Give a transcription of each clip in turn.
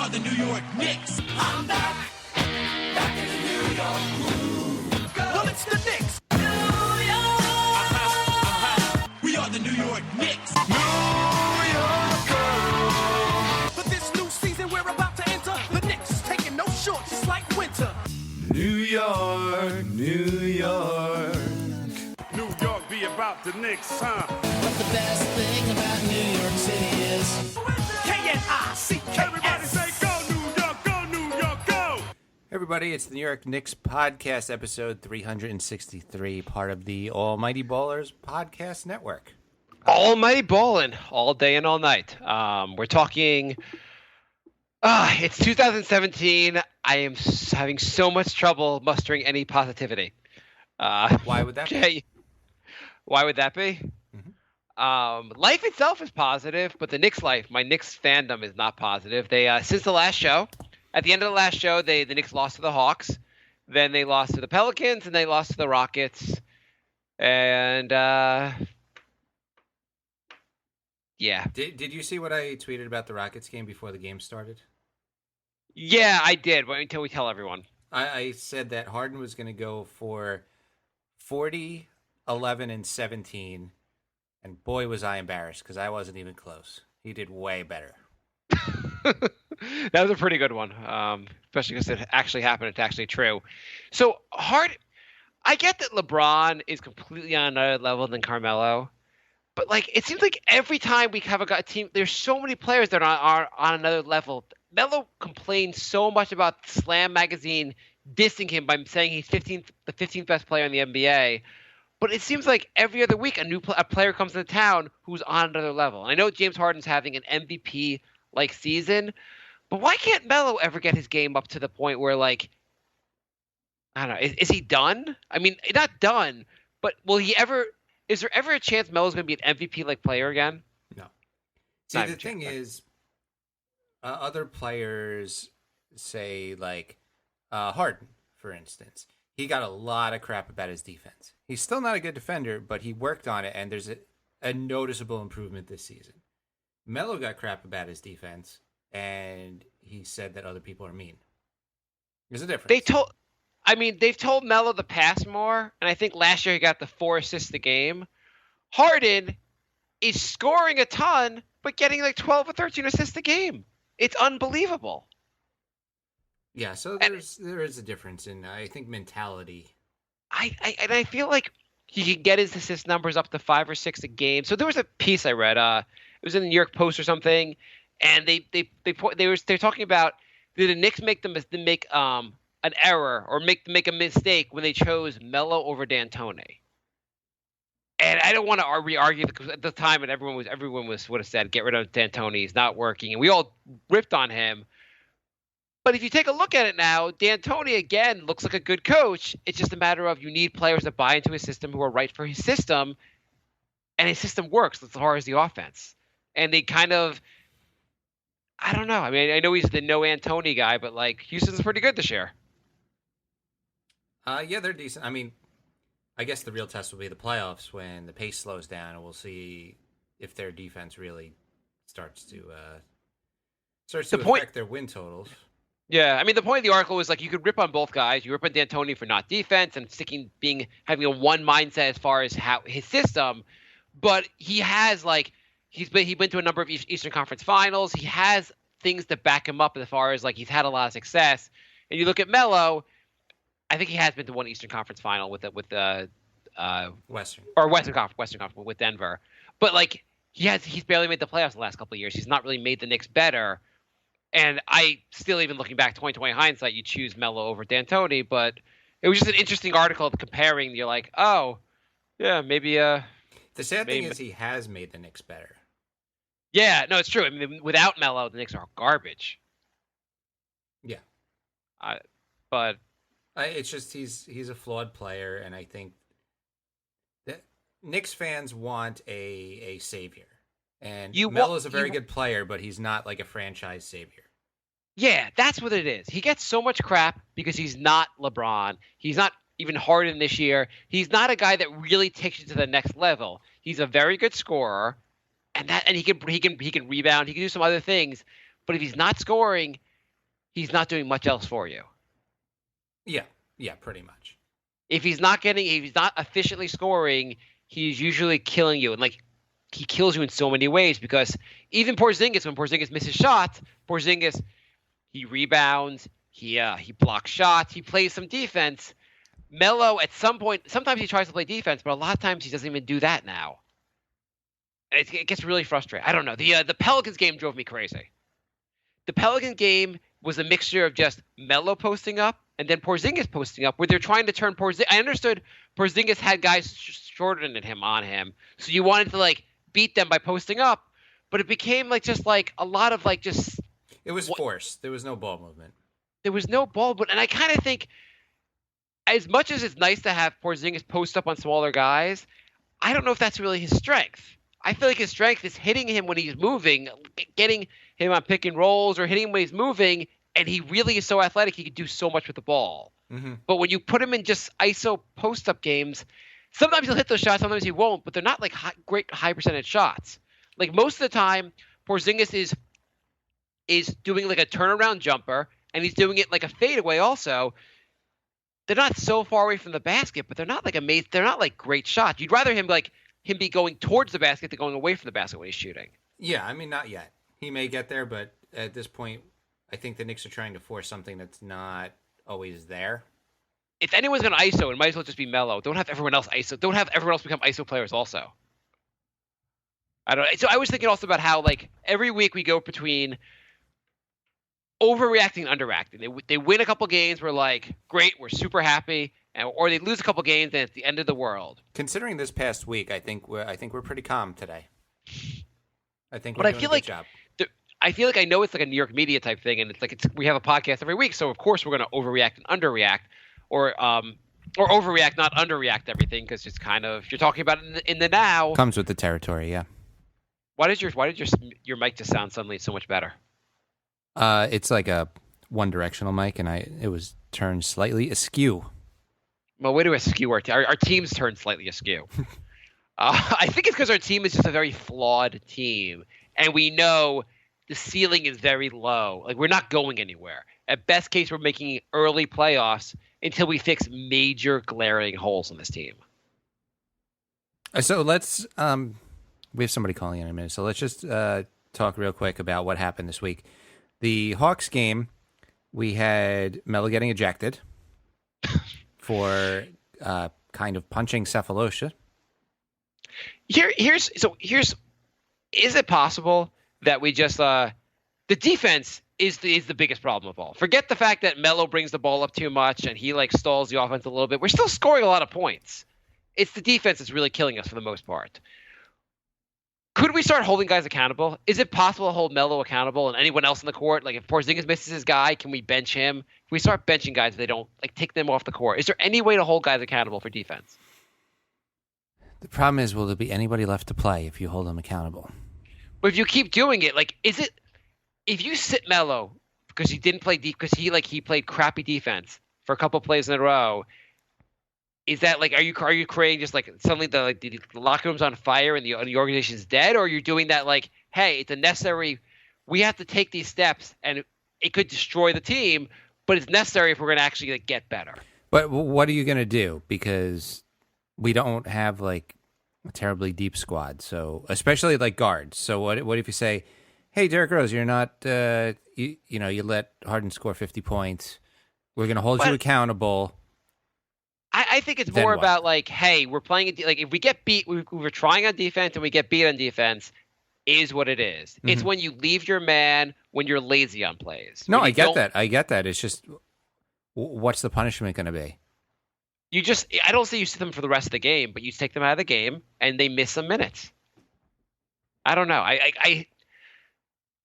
are the New York Knicks. I'm back in the New York groove. Well, it's the Knicks. New York. We are the New York Knicks. New York. For this new season we're about to enter, the Knicks is taking no shorts, just like winter. New York, New York. New York be about the Knicks, huh? But the best thing about New York City is K-N-I-C-K-S. Everybody say go New York, go New York, go! Everybody, it's the New York Knicks Podcast, episode 363, part of the Almighty Ballers Podcast Network. Almighty ballin' all day and all night. We're talking. It's 2017. I am having so much trouble mustering any positivity. Why would that be? Why would that be? Life itself is positive, but the Knicks life, my Knicks fandom is not positive. They since the last show, at the end of the last show, the Knicks lost to the Hawks, then they lost to the Pelicans, and they lost to the Rockets, and yeah. Did you see what I tweeted about the Rockets game before the game started? Yeah, I did. Wait until we tell everyone. I said that Harden was going to go for 40, 11, and 17. And boy, was I embarrassed because I wasn't even close. He did way better. That was a pretty good one, especially because it actually happened. It's actually true. So, I get that LeBron is completely on another level than Carmelo. But, it seems like every time we have a team, there's so many players that are on another level. Melo complains so much about Slam Magazine dissing him by saying he's the 15th best player in the NBA. But it seems like every other week a player comes into town who's on another level. And I know James Harden's having an MVP-like season, but why can't Melo ever get his game up to the point where, I don't know, is he done? I mean, not done, but is there ever a chance Melo's going to be an MVP-like player again? No. See, the thing is, other players say, Harden, for instance, he got a lot of crap about his defense. He's still not a good defender, but he worked on it, and there's a noticeable improvement this season. Melo got crap about his defense, and he said that other people are mean. There's a difference. They've told Melo to pass more, and I think last year he got the 4 assists a game. Harden is scoring a ton, but getting 12 or 13 assists a game. It's unbelievable. Yeah, so there is a difference in, I think, mentality. I feel like he can get his assist numbers up to 5 or 6 a game. So there was a piece I read. It was in the New York Post or something, and they're talking about, did the Knicks make an error or make a mistake when they chose Melo over D'Antoni? And I don't want to re-argue because at the time, and everyone would have said, get rid of D'Antoni. He's not working, and we all ripped on him. But if you take a look at it now, D'Antoni, again, looks like a good coach. It's just a matter of you need players that buy into his system who are right for his system, and his system works as far as the offense. And they kind of – I don't know. I mean, I know he's the no-Antoni guy, but, Houston's pretty good this year. Yeah, they're decent. I mean, I guess the real test will be the playoffs when the pace slows down, and we'll see if their defense really starts to affect their win totals. Yeah, I mean, the point of the article was you could rip on both guys. You rip on D'Antoni for not defense and having a one mindset as far as how his system, but he has he's been to a number of Eastern Conference Finals. He has things to back him up as far as he's had a lot of success. And you look at Melo, I think he has been to one Eastern Conference Final with Western Conference with Denver, but he's barely made the playoffs the last couple of years. He's not really made the Knicks better. And I still, even looking back 2020 hindsight, you choose Melo over D'Antoni, but it was just an interesting article comparing. You're like, oh, yeah, maybe. The sad thing is he has made the Knicks better. Yeah, no, it's true. I mean, without Melo, the Knicks are garbage. Yeah, but it's just he's a flawed player, and I think that Knicks fans want a savior. And Melo's a very good player, but he's not a franchise savior. Yeah, that's what it is. He gets so much crap because he's not LeBron. He's not even Harden this year. He's not a guy that really takes you to the next level. He's a very good scorer, and he can rebound. He can do some other things. But if he's not scoring, he's not doing much else for you. Yeah, pretty much. If he's not efficiently scoring, he's usually killing you. And like, he kills you in so many ways because even Porzingis, when Porzingis misses shots, he rebounds, he blocks shots, he plays some defense. Melo, at some point, sometimes he tries to play defense, but a lot of times he doesn't even do that now. And it gets really frustrating. I don't know. The Pelicans game drove me crazy. The Pelicans game was a mixture of just Melo posting up and then Porzingis posting up, where they're trying to turn Porzingis. I understood Porzingis had guys shorter than him on him, so you wanted to like beat them by posting up, but it became like just like a lot of like just. It was forced. There was no ball movement. There was no ball, but and I kind of think, as much as it's nice to have Porzingis post up on smaller guys, I don't know if that's really his strength. I feel like his strength is hitting him when he's moving, getting him on pick and rolls, or hitting him when he's moving, and he really is so athletic, he can do so much with the ball. Mm-hmm. But when you put him in just ISO post-up games, sometimes he'll hit those shots, sometimes he won't, but they're not like great high percentage shots. Like most of the time, Porzingis is doing like a turnaround jumper, and he's doing it like a fadeaway also. They're not so far away from the basket, but they're not like amazing. They're not like great shots. You'd rather him be going towards the basket than going away from the basket when he's shooting. Yeah, I mean, not yet. He may get there, but at this point, I think the Knicks are trying to force something that's not always there. If anyone's going to ISO, it might as well just be Melo. Don't have everyone else ISO. Don't have everyone else become ISO players also. I don't. So I was thinking also about how like every week we go between overreacting and underreacting. They win a couple games, we're like, great, we're super happy, or they lose a couple games and it's the end of the world. Considering this past week, I think we're pretty calm today. I think we're doing a good job. I feel like I know it's like a New York media type thing, and it's like we have a podcast every week, so of course we're going to overreact and underreact, or overreact, not underreact everything, because it's kind of you're talking about it in the now. Comes with the territory, yeah. Why did your mic just sound suddenly so much better? It's like a one-directional mic, and it was turned slightly askew. Well, way to askew our team's turned slightly askew. I think it's because our team is just a very flawed team, and we know the ceiling is very low. Like, we're not going anywhere. At best case, we're making early playoffs until we fix major glaring holes in this team. So let's we have somebody calling in a minute, so let's just talk real quick about what happened this week. The Hawks game, we had Melo getting ejected for kind of punching Cephalosha. Here's is it possible that we just the defense is the biggest problem of all? Forget the fact that Melo brings the ball up too much and he like stalls the offense a little bit. We're still scoring a lot of points. It's the defense that's really killing us for the most part. Could we start holding guys accountable? Is it possible to hold Melo accountable and anyone else in the court? Like if Porzingis misses his guy, can we bench him? If we start benching guys, if they don't like take them off the court. Is there any way to hold guys accountable for defense? The problem is, will there be anybody left to play if you hold them accountable? But if you keep doing it, like, is it if you sit Melo because he didn't play because he played crappy defense for a couple plays in a row? Is that like are you creating just like suddenly the locker room's on fire and the organization's dead, or you're doing that like, hey, it's a necessary, we have to take these steps and it could destroy the team, but it's necessary if we're going to actually like, get better. But what are you going to do? Because we don't have like a terribly deep squad, so especially like guards. So what if you say, hey, Derrick Rose, you're not you let Harden score 50 points. We're going to hold you accountable. I think it's more about like, hey, we're playing like if we get beat, we're trying on defense and we get beat on defense, is what it is. Mm-hmm. It's when you leave your man when you're lazy on plays. No, I get that. It's just, what's the punishment going to be? I don't say you sit them for the rest of the game, but you take them out of the game and they miss some minutes. I don't know.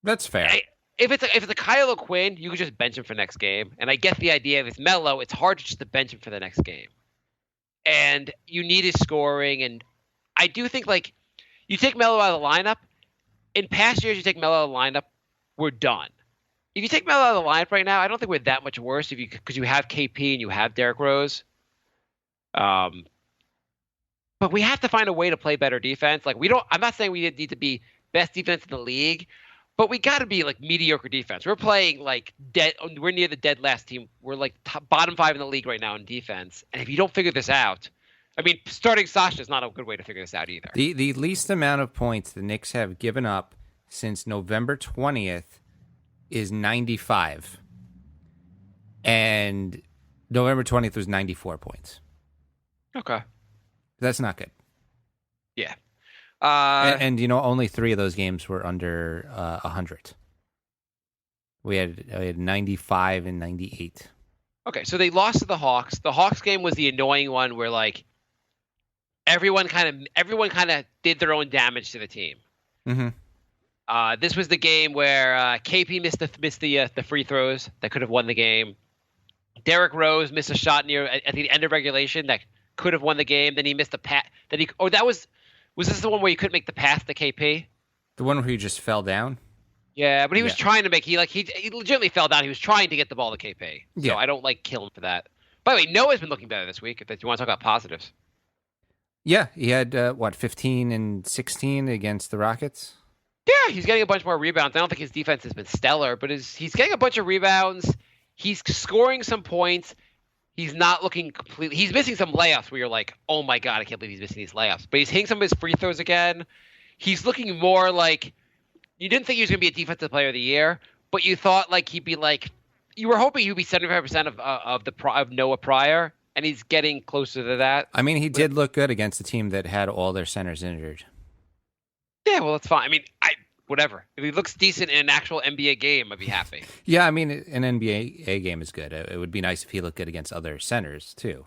That's fair. If it's a Kyle O'Quinn, you could just bench him for next game. And I get the idea. If it's Melo, it's hard just to bench him for the next game. And you need his scoring. And I do think like you take Melo out of the lineup. In past years, you take Melo out of the lineup, we're done. If you take Melo out of the lineup right now, I don't think we're that much worse because you have KP and you have Derrick Rose. But we have to find a way to play better defense. Like I'm not saying we need to be best defense in the league, But we got to be like mediocre defense. We're playing like dead. We're near the dead last team. We're like bottom 5 in the league right now in defense. And if you don't figure this out, I mean, starting Sasha is not a good way to figure this out either. The least amount of points the Knicks have given up since November 20th is 95. And November 20th was 94 points. Okay. That's not good. Yeah. And only 3 of those games were under 100. We had 95 and 98. Okay, so they lost to the Hawks. The Hawks game was the annoying one where like everyone kind of did their own damage to the team. Mm-hmm. This was the game where KP missed the free throws that could have won the game. Derrick Rose missed a shot at the end of regulation that could have won the game. Then he missed a pass. Was this the one where you couldn't make the pass to KP? The one where he just fell down? Yeah, but he was trying to make he legitimately fell down. He was trying to get the ball to KP. So Yeah. I don't kill him for that. By the way, Noah's been looking better this week. If you want to talk about positives. Yeah, he had 15 and 16 against the Rockets. Yeah, he's getting a bunch more rebounds. I don't think his defense has been stellar, but he's getting a bunch of rebounds. He's scoring some points. He's not looking completely. He's missing some layups where you're like, oh my God, I can't believe he's missing these layups. But he's hitting some of his free throws again. He's looking more like you didn't think he was going to be a defensive player of the year, but you thought like he'd be like you were hoping he'd be 75% of Noah Pryor, and he's getting closer to that. I mean, he did look good against a team that had all their centers injured. Yeah, well, that's fine. I mean, whatever. If he looks decent in an actual NBA game, I'd be happy. Yeah, I mean, an NBA game is good. It would be nice if he looked good against other centers, too.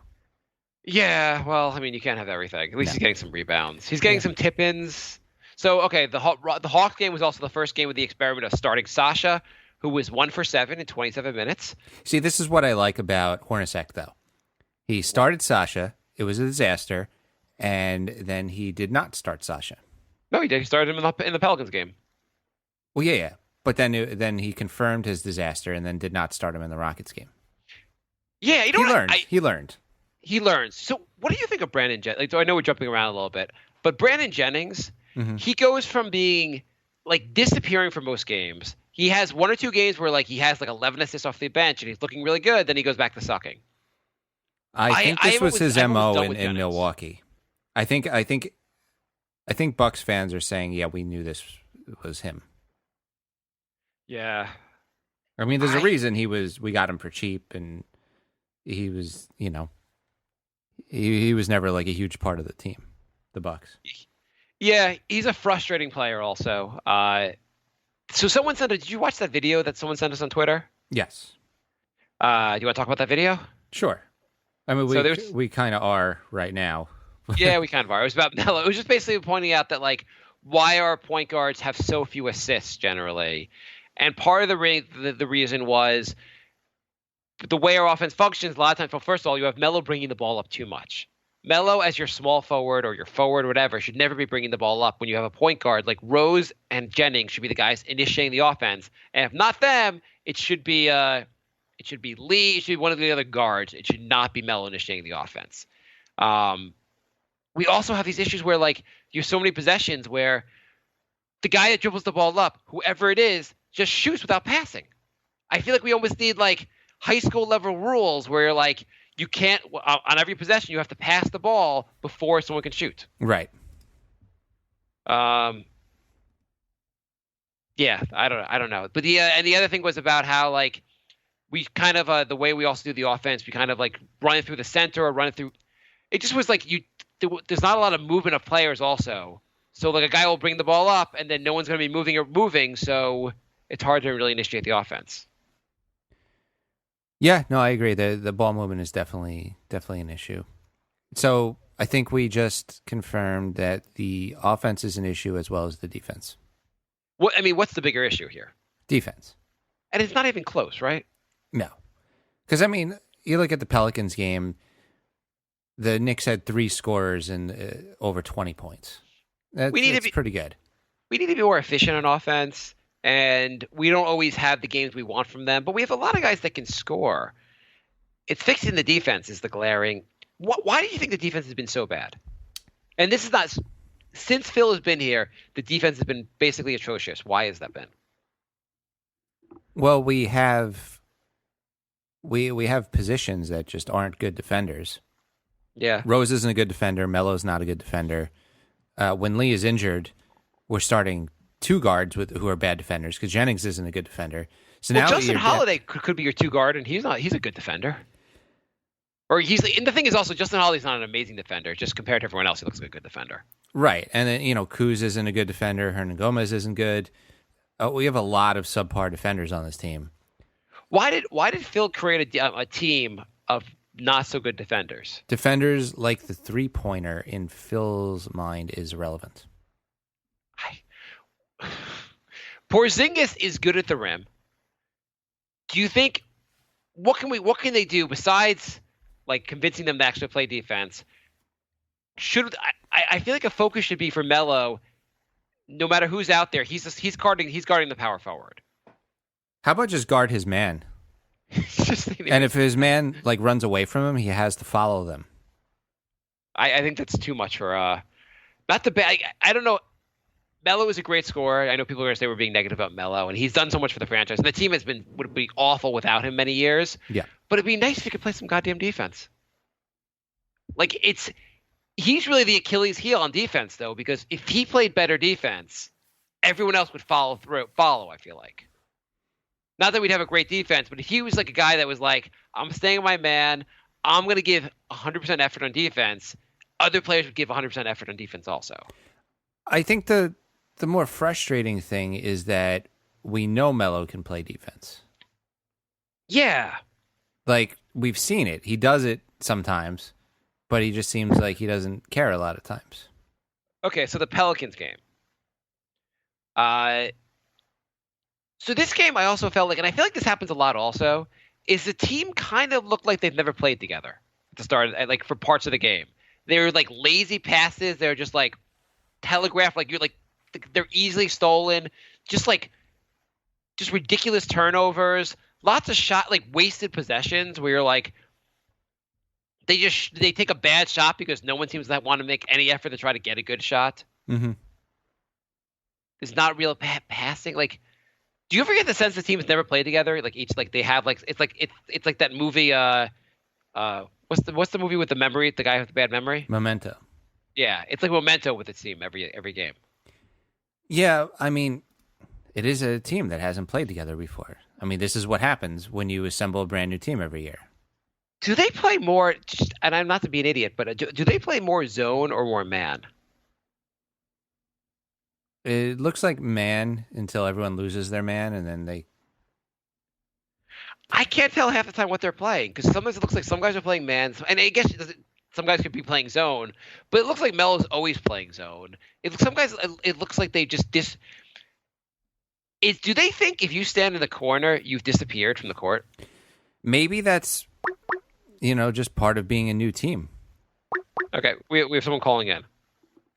Yeah, well, I mean, you can't have everything. At least he's getting some rebounds. He's getting some tip-ins. So, okay, the Hawks game was also the first game with the experiment of starting Sasha, who was 1 for 7 in 27 minutes. See, this is what I like about Hornacek, though. He started Sasha. It was a disaster. And then he did not start Sasha. No, he did. He started him in the Pelicans game. Well, yeah. But then he confirmed his disaster and then did not start him in the Rockets game. Yeah, he learned. He learns. So what do you think of Brandon Jennings? I know we're jumping around a little bit, but Brandon Jennings, he goes from being like disappearing for most games. He has 1 or 2 games where like he has like 11 assists off the bench and he's looking really good. Then he goes back to sucking. I think this was his MO in Milwaukee. I think Bucks fans are saying, yeah, we knew this was him. Yeah. I mean, there's a reason we got him for cheap, and he was, he was never like a huge part of the team, the Bucks. Yeah, he's a frustrating player also. So did you watch that video that someone sent us on Twitter? Yes. Do you want to talk about that video? Sure. I mean, we kind of are right now. Yeah, we kind of are. It was about Melo. It was just basically pointing out that, like, why our point guards have so few assists generally. And part of the reason was the way our offense functions a lot of times. Well, first of all, you have Melo bringing the ball up too much. Melo, as your small forward or your forward or whatever, should never be bringing the ball up when you have a point guard. Like Rose and Jennings should be the guys initiating the offense. And if not them, it should be Lee. It should be one of the other guards. It should not be Melo initiating the offense. We also have these issues where, like, you have so many possessions where the guy that dribbles the ball up, whoever it is, just shoots without passing. I feel like we almost need, like, high school level rules where you're like, you can't, on every possession, you have to pass the ball before someone can shoot. Right. Yeah, I don't know. But and the other thing was about how, like, we kind of, the way we also do the offense, we kind of, like, run it through the center or run it through. It just was like there's not a lot of movement of players also. So, like, a guy will bring the ball up, and then no one's going to be moving, so it's hard to really initiate the offense. Yeah, no, I agree. The ball movement is definitely an issue. So I think we just confirmed that the offense is an issue as well as the defense. What's the bigger issue here? Defense. And it's not even close, right? No. Because, I mean, you look at the Pelicans game, the Knicks had 3 scorers and over 20 points. That's pretty good. We need to be more efficient on offense, and we don't always have the games we want from them, but we have a lot of guys that can score. It's fixing the defense is the glaring. Why do you think the defense has been so bad? And this is not – since Phil has been here, the defense has been basically atrocious. Why has that been? Well, we have positions that just aren't good defenders. Yeah. Rose isn't a good defender. Melo's not a good defender. When Lee is injured, we're starting two guards who are bad defenders because Jennings isn't a good defender. So now Justin Holiday could be your two guard, and he's a good defender. Or and the thing is also Justin Holiday's not an amazing defender. Just compared to everyone else, he looks like a good defender. Right, and then Kuz isn't a good defender. Hernan Gomez isn't good. We have a lot of subpar defenders on this team. Why did Phil create a team of not so good defenders? Defenders like the 3-pointer in Phil's mind is irrelevant. Porzingis is good at the rim. Do you think what can they do besides like convincing them to actually play defense? I feel like a focus should be for Melo. No matter who's out there, he's guarding the power forward. How about just guard his man? And if his man like runs away from him, he has to follow them. I think that's too much for not the bad. I don't know. Melo is a great scorer. I know people are going to say we're being negative about Melo, and he's done so much for the franchise. And the team would be awful without him many years. Yeah, but it'd be nice if he could play some goddamn defense. Like he's really the Achilles heel on defense, though, because if he played better defense, everyone else would follow. I feel like. Not that we'd have a great defense, but if he was like a guy that was like, I'm staying with my man, I'm going to give 100% effort on defense, other players would give 100% effort on defense also. I think the more frustrating thing is that we know Melo can play defense. Yeah. Like, we've seen it. He does it sometimes, but he just seems like he doesn't care a lot of times. Okay, so the Pelicans game. So this game I also felt like, and I feel like this happens a lot also, is the team kind of looked like they've never played together at the start, like for parts of the game. They were like lazy passes. They're just like telegraphed, like they're easily stolen. Just ridiculous turnovers. Lots of like wasted possessions where you're like, they take a bad shot because no one seems to want to make any effort to try to get a good shot. Mm-hmm. There's not real passing. Like, do you ever get the sense the teams never played together? Like they have like it's like that movie. What's the movie with the memory? The guy with the bad memory. Memento. Yeah, it's like Memento with its team every game. Yeah, I mean, it is a team that hasn't played together before. I mean, this is what happens when you assemble a brand new team every year. Do they play more? And I'm not to be an idiot, but do they play more zone or more man? It looks like man until everyone loses their man, and then they... I can't tell half the time what they're playing, because sometimes it looks like some guys are playing man, and I guess some guys could be playing zone, but it looks like Melo's always playing zone. Some guys, it looks like they just do they think if you stand in the corner, you've disappeared from the court? Maybe that's, just part of being a new team. Okay, we have someone calling in.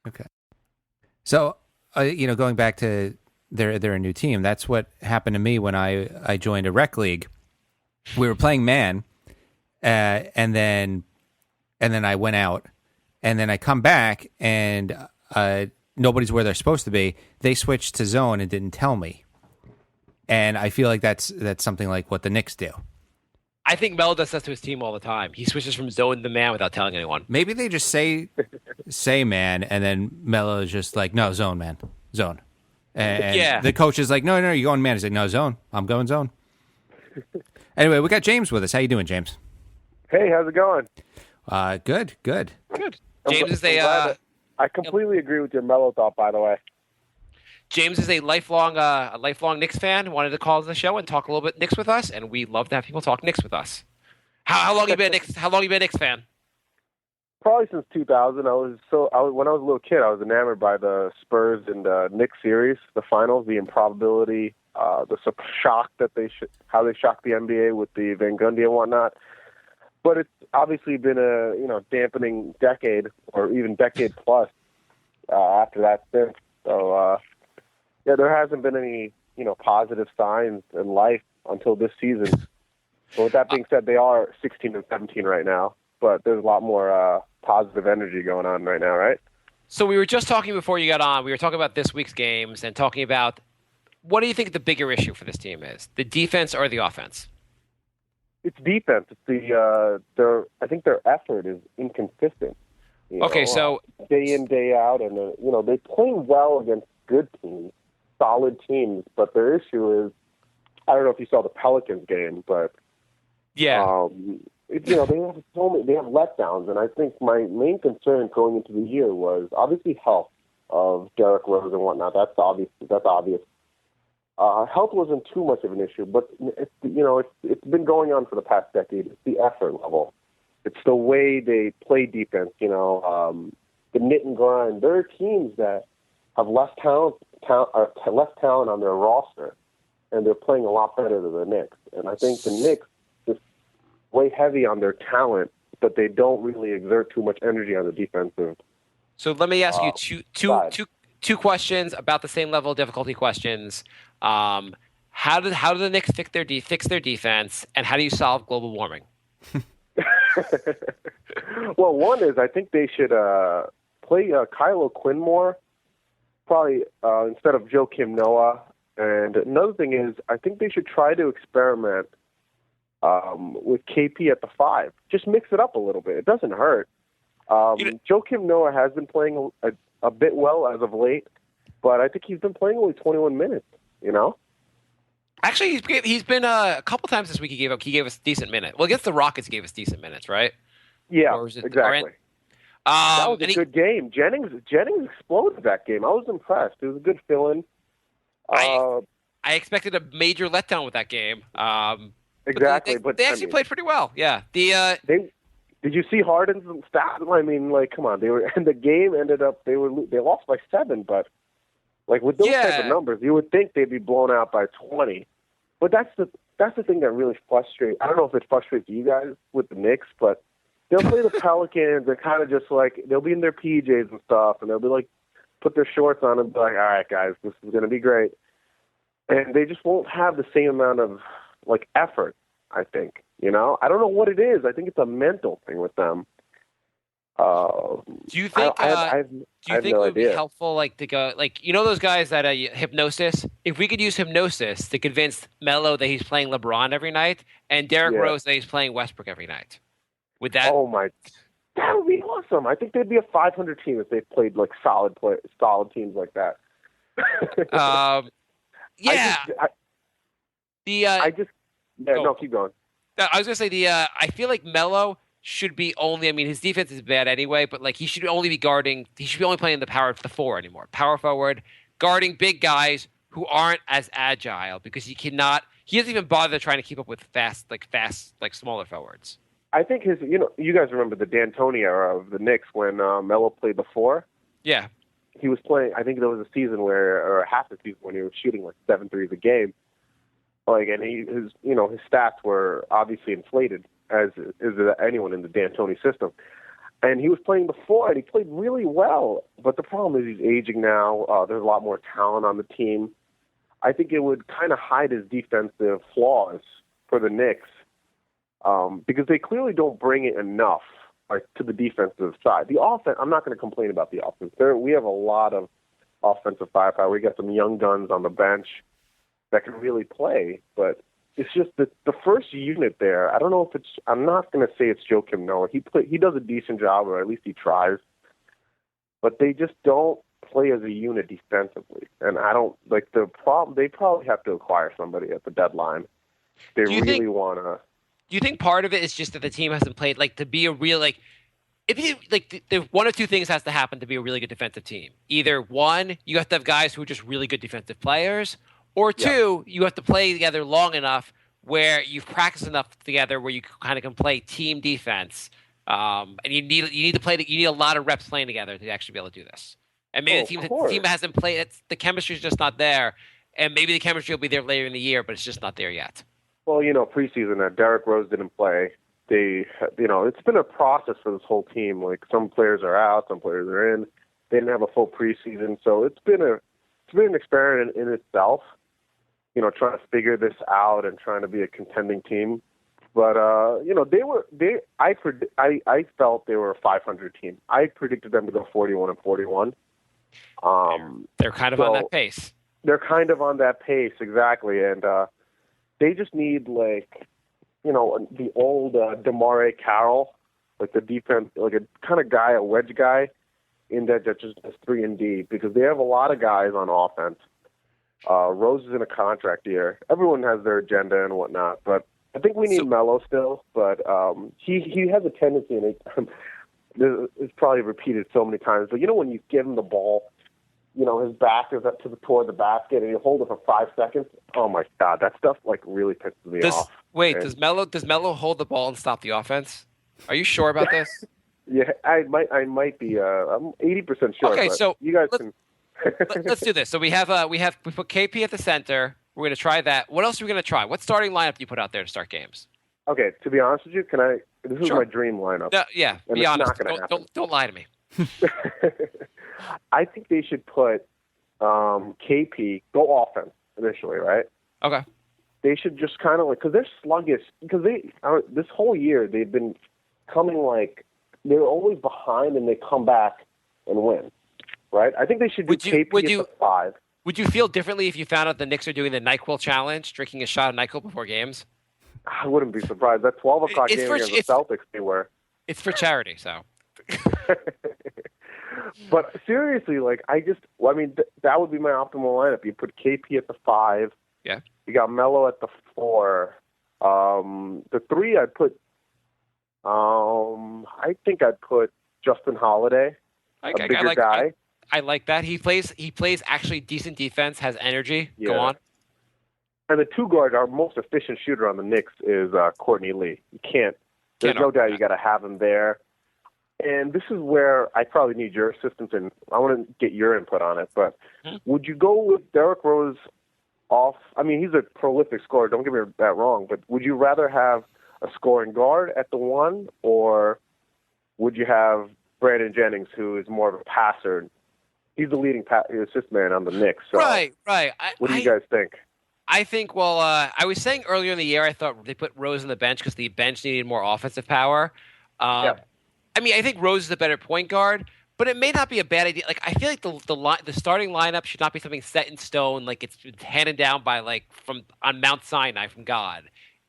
Okay. So... going back to they're a new team. That's what happened to me when I joined a rec league. We were playing man, and then I went out, and then I come back, and nobody's where they're supposed to be. They switched to zone and didn't tell me, and I feel like that's something like what the Knicks do. I think Melo does that to his team all the time. He switches from zone to man without telling anyone. Maybe they just say man, and then Melo is just like, no, zone, man, zone. And the coach is like, no, you're going man. He's like, no, zone. I'm going zone. Anyway, we got James with us. How you doing, James? Hey, how's it going? Good. James is I completely agree with your Melo thought, by the way. James is a lifelong Knicks fan. Wanted to call the show and talk a little bit Knicks with us, and we love to have people talk Knicks with us. How long you been Knicks? How long you been a Knicks fan? Probably since 2000. When I was a little kid, I was enamored by the Spurs and Knicks series, the finals, the improbability, the shock that how they shocked the NBA with the Van Gundy and whatnot. But it's obviously been a dampening decade or even decade plus after that since. So. Yeah, there hasn't been any, positive signs in life until this season. But with that being said, they are 16 and 17 right now, but there's a lot more positive energy going on right now, right? So we were just talking before you got on. We were talking about this week's games and talking about what do you think the bigger issue for this team is? The defense or the offense? It's defense. It's I think their effort is inconsistent. So day in, day out, and they play well against good teams, solid teams. But their issue is, I don't know if you saw the Pelicans game, but yeah, they have letdowns, and I think my main concern going into the year was obviously health of Derrick Rose and whatnot. That's obvious. Health wasn't too much of an issue, but it's been going on for the past decade. It's the effort level. It's the way they play defense. The knit and grind. There are teams that have less talent on their roster, and they're playing a lot better than the Knicks. And I think the Knicks just way heavy on their talent, but they don't really exert too much energy on the defensive. So let me ask you two questions about the same level of difficulty questions. How do the Knicks fix their defense, and how do you solve global warming? Well, one is I think they should play Kyle O'Quinn more, probably instead of Joakim Noah. And another thing is I think they should try to experiment with KP at the 5. Just mix it up a little bit. It doesn't hurt. Joakim Noah has been playing a bit well as of late, but I think he's been playing only 21 minutes. Actually, he's been a couple times this week. He gave us a decent minute. Well, against the Rockets, he gave us decent minutes, right? Yeah, exactly. That was a good game. Jennings exploded that game. I was impressed. It was a good fill-in. I expected a major letdown with that game. Exactly, but they actually played pretty well. Yeah. Did you see Harden's stats? I mean, come on. And the game ended up they lost by 7, but with those type of numbers, you would think they'd be blown out by 20. But that's the thing that really frustrates. I don't know if it frustrates you guys with the Knicks, but they'll play the Pelicans. They're kind of just they'll be in their PJs and stuff, and they'll be put their shorts on and be like, all right, guys, this is going to be great. And they just won't have the same amount of effort, I think. I don't know what it is. I think it's a mental thing with them. Do you think? Do you think it would be helpful, to go, those guys that hypnosis? If we could use hypnosis to convince Melo that he's playing LeBron every night, and Derrick Rose that he's playing Westbrook every night, would that? Oh my, that would be awesome. I think they'd be a 500 team if they played solid teams like that. Yeah. Keep going. I was gonna say I feel like Melo should be only. I mean, his defense is bad anyway, but he should only be guarding. He should be only playing the 4 anymore. Power forward, guarding big guys who aren't as agile because he cannot. He doesn't even bother trying to keep up with fast, smaller forwards. I think you guys remember the D'Antoni era of the Knicks when Melo played the 4? Yeah. He was playing. I think there was a season or half the season when he was shooting 7 threes a game. And his stats were obviously inflated, as is anyone in the D'Antoni system. And he was playing the 4, and he played really well. But the problem is he's aging now. There's a lot more talent on the team. I think it would kind of hide his defensive flaws for the Knicks because they clearly don't bring it enough to the defensive side. The offense, I'm not going to complain about the offense. We have a lot of offensive firepower. We got some young guns on the bench that can really play, but it's just the first unit there. I don't know if I'm not going to say it's Joakim Noah. He does a decent job, or at least he tries, but they just don't play as a unit defensively. And I don't the problem. They probably have to acquire somebody at the deadline. They really want to. Do you think part of it is just that the team hasn't played to be a real if you the one of two things has to happen to be a really good defensive team. Either one, you have to have guys who are just really good defensive players. Or two, you have to play together long enough where you've practiced enough together where you kind of can play team defense, and you need to play. You need a lot of reps playing together to actually be able to do this. And maybe the team hasn't played. The chemistry's just not there, and maybe the chemistry will be there later in the year, but it's just not there yet. Well, preseason, Derrick Rose didn't play. It's been a process for this whole team. Some players are out, some players are in. They didn't have a full preseason, so it's been an experiment in itself. Trying to figure this out and trying to be a contending team. But, I felt they were a 500 team. I predicted them to go 41-41. They're kind of on that pace. they're kind of on that pace, exactly, and they just need like, the old DeMarais Carroll, like the defense, like a kind of guy, a wedge guy, in that just does 3 and D, because they have a lot of guys on offense. Rose is in a contract year. Everyone has their agenda and whatnot, but I think we need Melo still. But he has a tendency, and it's probably repeated so many times. But when you give him the ball, his back is up toward the basket, and you hold it for 5 seconds. Oh my God, that stuff like really pisses me off. Wait, does Melo hold the ball and stop the offense? Are you sure about this? Yeah, I might be. I'm 80% sure. Okay, so you guys can. Let's do this. So we put KP at the center. We're going to try that. What else are we going to try? What starting lineup do you put out there to start games? Okay, to be honest with you, this is my dream lineup. No, yeah, be honest. Don't lie to me. I think they should put KP, go offense initially, right? Okay. They should just kind of like, because they're sluggish, because this whole year they've been coming like, they're always behind and they come back and win, right? I think they should do KP at the 5. Would you feel differently if you found out the Knicks are doing the NyQuil challenge, drinking a shot of NyQuil before games? I wouldn't be surprised. That 12 o'clock game against the Celtics, they were. It's for charity, so. But seriously, like, that would be my optimal lineup. You put KP at the 5. Yeah. You got Melo at the 4. The 3, I'd put, I think I'd put Justin Holiday, a bigger guy. I like that. He plays actually decent defense, has energy. Yeah. Go on. And the 2 guard, our most efficient shooter on the Knicks is Courtney Lee. There's no doubt you got to have him there. And this is where I probably need your assistance, and I want to get your input on it. But would you go with Derrick Rose off? I mean, he's a prolific scorer. Don't get me that wrong. But would you rather have a scoring guard at the 1, or would you have Brandon Jennings, who is more of a passer? He's the leading assist man on the Knicks. So right. What do you guys think? I think, I was saying earlier in the year, I thought they put Rose on the bench because the bench needed more offensive power. Yeah. I mean, I think Rose is a better point guard, but it may not be a bad idea. Like, I feel like the starting lineup should not be something set in stone, like it's handed down by on Mount Sinai from God.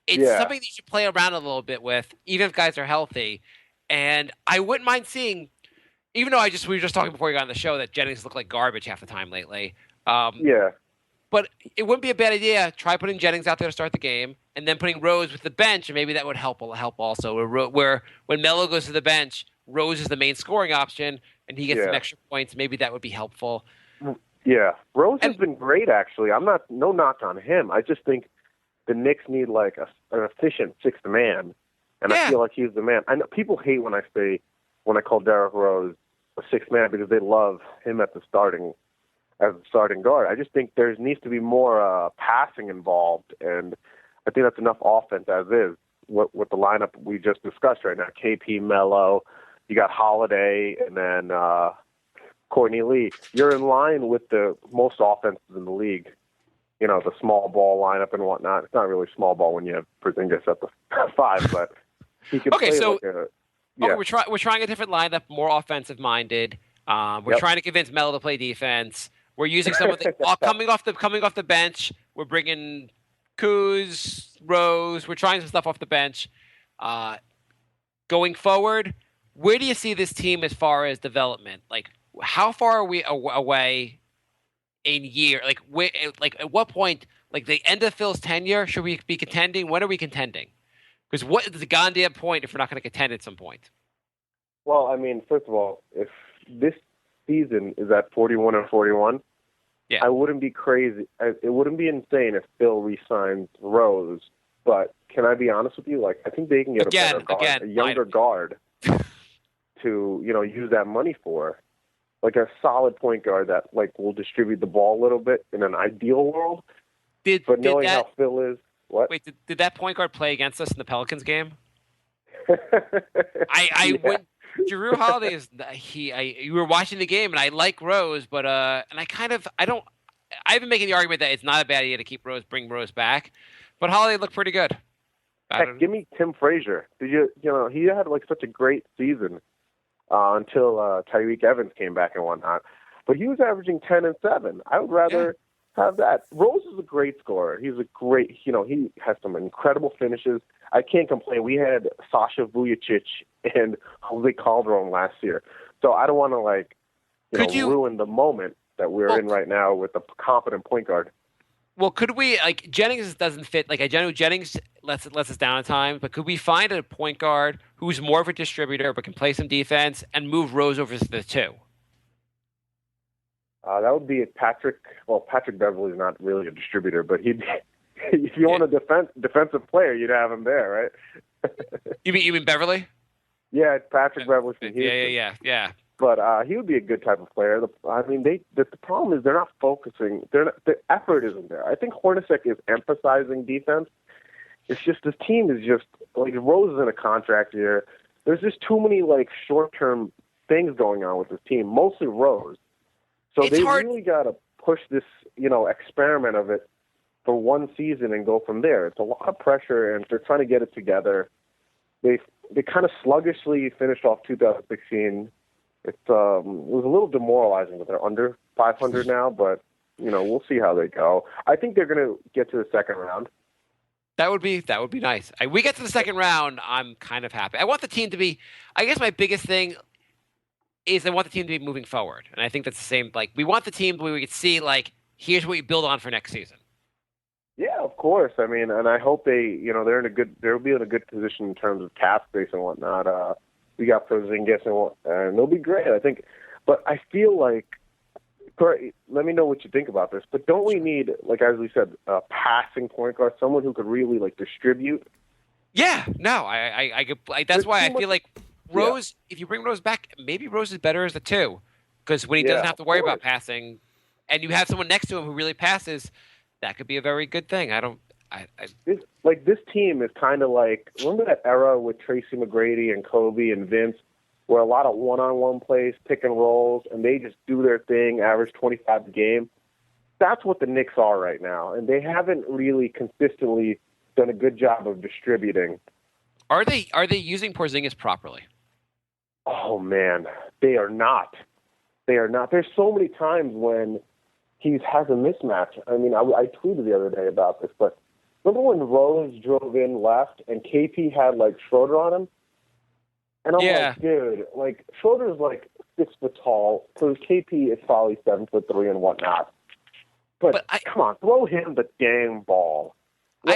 It's something that you should play around a little bit with, even if guys are healthy. And I wouldn't mind seeing, even though we were just talking before you got on the show that Jennings looked like garbage half the time lately. But it wouldn't be a bad idea. Try putting Jennings out there to start the game, and then putting Rose with the bench, and maybe that would help also. Where when Melo goes to the bench, Rose is the main scoring option, and he gets some extra points. Maybe that would be helpful. Yeah, Rose has been great, actually. No knock on him. I just think the Knicks need like an efficient 6th man, and I feel like he's the man. I know people hate when I call Derrick Rose a 6th man because they love him as the starting guard. I just think there needs to be more passing involved, and I think that's enough offense as is. With the lineup we just discussed right now, KP, Melo, you got Holiday, and then Courtney Lee. You're in line with the most offenses in the league. The small ball lineup and whatnot. It's not really small ball when you have Porzingis at the 5, but he can play we're trying a different lineup, more offensive minded. We're trying to convince Melo to play defense. We're using some of the coming off the bench. We're bringing Kuz, Rose. We're trying some stuff off the bench. Going forward, where do you see this team as far as development? Like, how far are we away in year? At what point? Like the end of Phil's tenure, should we be contending? When are we contending? Because what is the goddamn point if we're not going to contend at some point? Well, I mean, first of all, if this season is at 41 and 41, I wouldn't be crazy. It wouldn't be insane if Phil re-signs Rose. But can I be honest with you? Like, I think they can get a better guard, a younger guard, to use that money for, like a solid point guard that will distribute the ball a little bit in an ideal world. Knowing how Phil is, what? Wait, did that point guard play against us in the Pelicans game? Jrue Holiday is you were watching the game, and I like Rose, but I've been making the argument that it's not a bad idea to bring Rose back, but Holiday looked pretty good. Heck, give me Tim Frazier. He had such a great season until Tyreek Evans came back and whatnot, but he was averaging 10 and 7. I would rather have that. Rose is a great scorer. He's a great, he has some incredible finishes. I can't complain. We had Sasha Vujacic and Jose Calderon last year. So I don't want to, ruin the moment that we're in right now with a competent point guard. Well, could we, Jennings doesn't fit. I know Jennings lets us down at times, but could we find a point guard who's more of a distributor but can play some defense and move Rose over to the 2? That would be Patrick. Well, Patrick Beverley is not really a distributor, but he'd. If you want a defensive player, you'd have him there, right? You mean Beverley? Yeah, it's Patrick Beverley from Houston. Yeah. But he would be a good type of player. The problem is they're not focusing. The effort isn't there. I think Hornacek is emphasizing defense. It's just this team is just Rose is in a contract year. There's just too many short-term things going on with this team. Mostly Rose. So they really got to push this, experiment of it for one season and go from there. It's a lot of pressure, and they're trying to get it together. They kind of sluggishly finished off 2016. It was a little demoralizing that they're under 500 now, but we'll see how they go. I think they're going to get to the second round. That would be nice. We get to the second round, I'm kind of happy. I want the team to be. I guess my biggest thing is I want the team to be moving forward, and I think that's the same. We want the team where we could see here's what you build on for next season. Yeah, of course. I mean, and I hope they'll be in a good position in terms of cap space and whatnot. We got Porzingis and they'll be great, I think. But I feel let me know what you think about this. But don't we need, as we said, a passing point guard, someone who could really distribute? Yeah, no, that's why I feel like Rose. Yeah. If you bring Rose back, maybe Rose is better as the 2, because when he doesn't have to worry about passing, and you have someone next to him who really passes, that could be a very good thing. This team is kind of remember that era with Tracy McGrady and Kobe and Vince, where a lot of one-on-one plays, pick and rolls, and they just do their thing, average 25 a game. That's what the Knicks are right now, and they haven't really consistently done a good job of distributing. Are they using Porzingis properly? Oh man, they are not. They are not. There's so many times when he has a mismatch. I mean, I tweeted the other day about this, but remember when Rose drove in left and KP had Schroeder on him? And I'm dude, Schroeder's 6 foot tall, so KP is probably 7'3" and whatnot. But come on, throw him the dang ball. The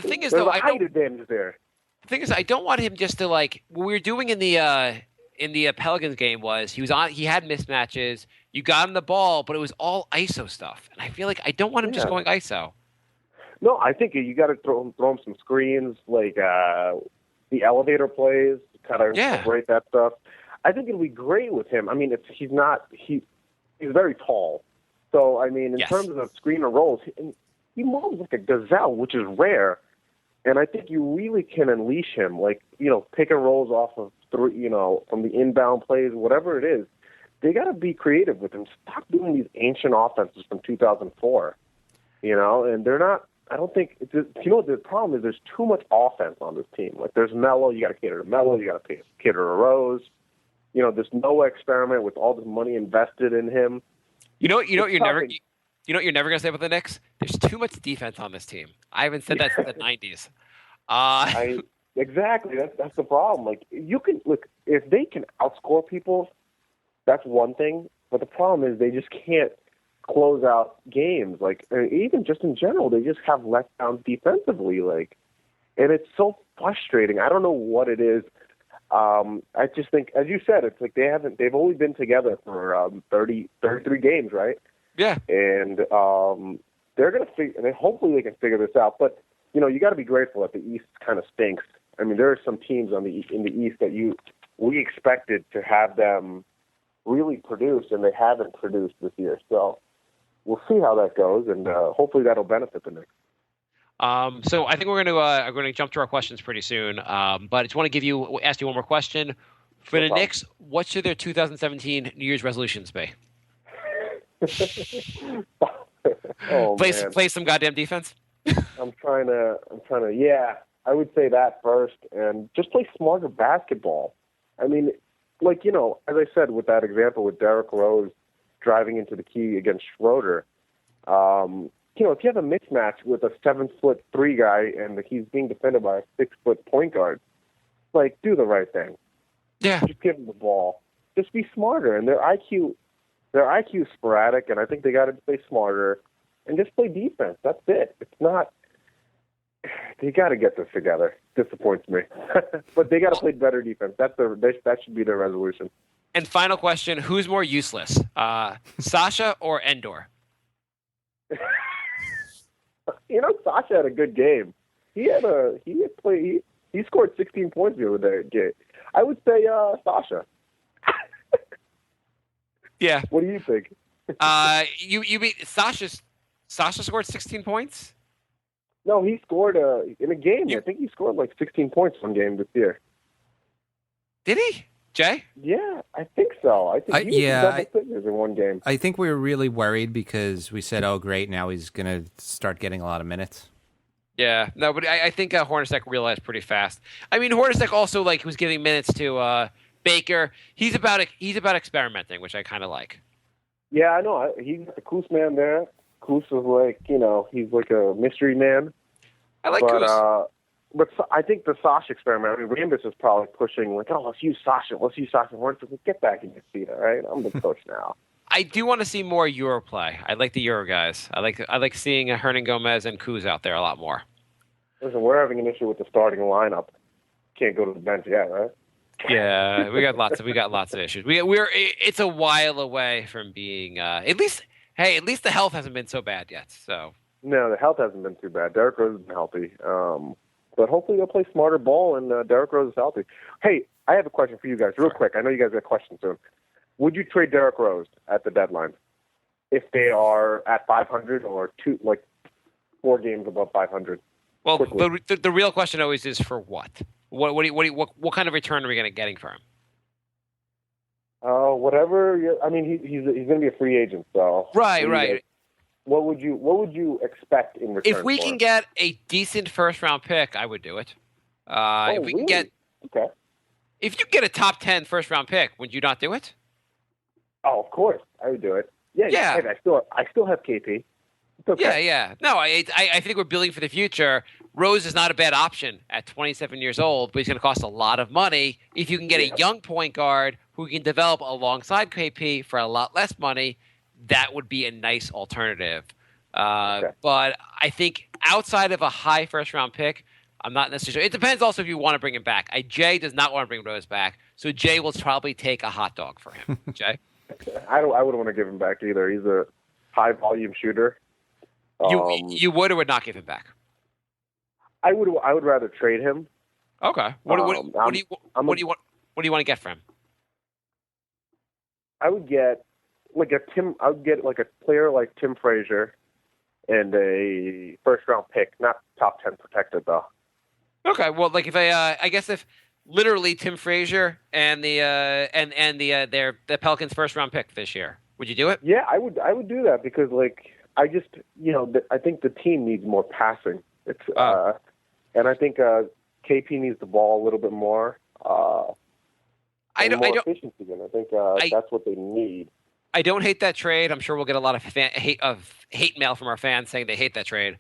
thing is, there's though, a height advantage there. The thing is, I don't want him just to what we were doing in the Pelicans game was he had mismatches. You got him the ball, but it was all ISO stuff, and I feel like I don't want him just going ISO. No, I think you got to throw him some screens, the elevator plays, kind of incorporate that stuff. I think it'll be great with him. I mean, he's very tall, so I mean, in terms of the screen and rolls, he moves like a gazelle, which is rare. And I think you really can unleash him, pick and rolls off of from the inbound plays, whatever it is. They got to be creative with him. Stop doing these ancient offenses from 2004, and they're not. I don't think what the problem is. There's too much offense on this team. There's Melo, you got to cater to Melo, you got to cater to Rose. This Noah experiment with all this money invested in him. You know what you're never going to say about the Knicks? There's too much defense on this team. I haven't said that since the 90s. Exactly. That's the problem. You can look, if they can outscore people, that's one thing. But the problem is they just can't close out games. Even just in general, they just have letdowns defensively. And it's so frustrating. I don't know what it is. I just think, as you said, it's they've only been together for 33 games, right? Yeah. And they're going to hopefully they can figure this out. But, you got to be grateful that the East kind of stinks. I mean, there are some teams in the East that we expected to have them really produce, and they haven't produced this year. So we'll see how that goes, and hopefully that'll benefit the Knicks. So I think we're going to jump to our questions pretty soon. But I just want to ask you one more question. For the Knicks, what should their 2017 New Year's resolutions be? Play some goddamn defense. I'm trying to. Yeah, I would say that first, and just play smarter basketball. I mean, as I said with that example with Derrick Rose driving into the key against Schroeder, If you have a mismatch with a 7'3" guy and he's being defended by a 6-foot point guard, like, do the right thing. Yeah. Just give him the ball. Just be smarter. And their IQ is sporadic, and I think they got to play smarter and just play defense. That's it. It's not. They got to get this together. Disappoints me, but they got to play better defense. That should be their resolution. And final question: who's more useless, Sasha or Endor? Sasha had a good game. He scored 16 points the other day. I would say Sasha. Yeah. What do you think? You mean Sasha scored 16 points? No, he scored in a game. I think he scored like 16 points one game this year. Did he, Jay? Yeah, I think so. I think he was double figures in one game. I think we were really worried because we said, "Oh, great! Now he's going to start getting a lot of minutes." Yeah, no, but I think Hornacek realized pretty fast. I mean, Hornacek also was giving minutes to Baker. He's about experimenting, which I kind of like. Yeah, I know. He's got the Koos man there. Koos is he's like a mystery man. I like Koos. But I think the Sasha experiment, Rambis is probably pushing, let's use Sasha. Hornacek, get back in your seat, all right? I'm the coach now. I do want to see more Euro play. I like the Euro guys. I like seeing Hernan Gomez and Kuz out there a lot more. Listen, we're having an issue with the starting lineup. Can't go to the bench yet, right? Yeah, we got lots of issues. It's a while away from being at least the health hasn't been so bad yet. So no, the health hasn't been too bad. Derrick Rose has been healthy, but hopefully they'll play smarter ball and Derrick Rose is healthy. Hey, I have a question for you guys, real quick. I know you guys got questions soon. Would you trade Derrick Rose at the deadline if they are at 500 or 4 games above 500? Well, the real question always is for what? What kind of return are we getting for him? Whatever. He's going to be a free agent, so right. What would you expect in return? If we can get a decent first round pick, I would do it. If we can get if you get a top 10 first round pick, would you not do it? Oh, of course, I would do it. Yeah. I still have KP. It's okay. Yeah. No, I think we're building for the future. Rose is not a bad option at 27 years old, but he's going to cost a lot of money. If you can get a young point guard who can develop alongside KP for a lot less money, that would be a nice alternative. But I think outside of a high first-round pick, I'm not necessarily – it depends also if you want to bring him back. Jay does not want to bring Rose back, so Jay will probably take a hot dog for him. Jay? I wouldn't want to give him back either. He's a high-volume shooter. You would or would not give him back? I would rather trade him. Okay. What do you want to get from him? I would get a player like Tim Frazier and a first round pick, not top 10 protected though. Okay. Well, if literally Tim Frazier and the Pelicans first round pick this year, would you do it? Yeah, I would do that because I think the team needs more passing. And I think KP needs the ball a little bit more. Efficiency, and I think that's what they need. I don't hate that trade. I'm sure we'll get a lot of hate mail from our fans saying they hate that trade.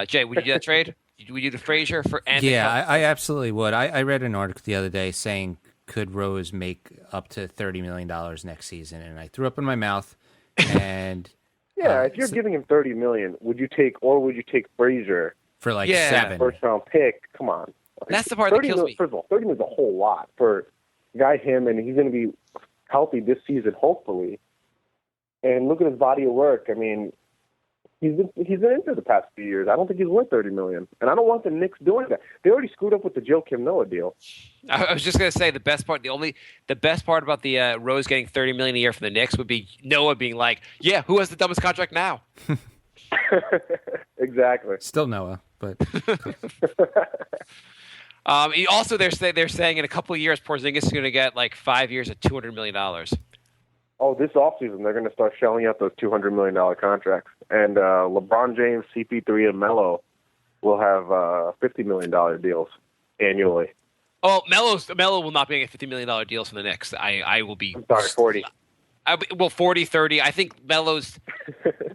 Jay, would you do that trade? Would you do the Frazier for? I absolutely would. I read an article the other day saying could Rose make up to $30 million next season, and I threw up in my mouth. And if you're giving him $30 million, would you take Frazier for 7 first round pick? Come on, that's the part that kills me. First of all, $30 million is a whole lot for a guy him, and he's going to be healthy this season, hopefully. And look at his body of work. I mean, he's been injured the past few years. I don't think he's worth $30 million, and I don't want the Knicks doing that. They already screwed up with the Joakim Noah deal. I was just going to say the best part about the Rose getting $30 million a year from the Knicks would be Noah being like, "Yeah, who has the dumbest contract now?" Exactly. Still Noah, but also they're saying in a couple of years Porzingis is going to get 5 years at $200 million. Oh, this offseason, they're going to start shelling out those $200 million contracts. And LeBron James, CP3, and Melo will have $50 million deals annually. Oh, Melo will not be getting $50 million deals from the Knicks. I will be. I'm sorry, 40. Well, 40, 30. I think Melo's.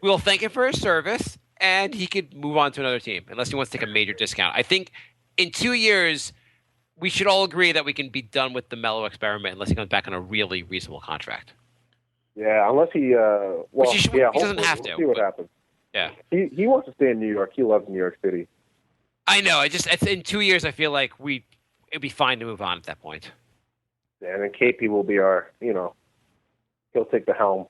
We'll thank him for his service, and he could move on to another team unless he wants to take a major discount. I think in 2 years, we should all agree that we can be done with the Melo experiment unless he comes back on a really reasonable contract. Yeah, unless he. He doesn't have to. We'll see what happens. Yeah, he wants to stay in New York. He loves New York City. I know. It's in 2 years. I feel like it'd be fine to move on at that point. Yeah, and then KP will be he'll take the helm.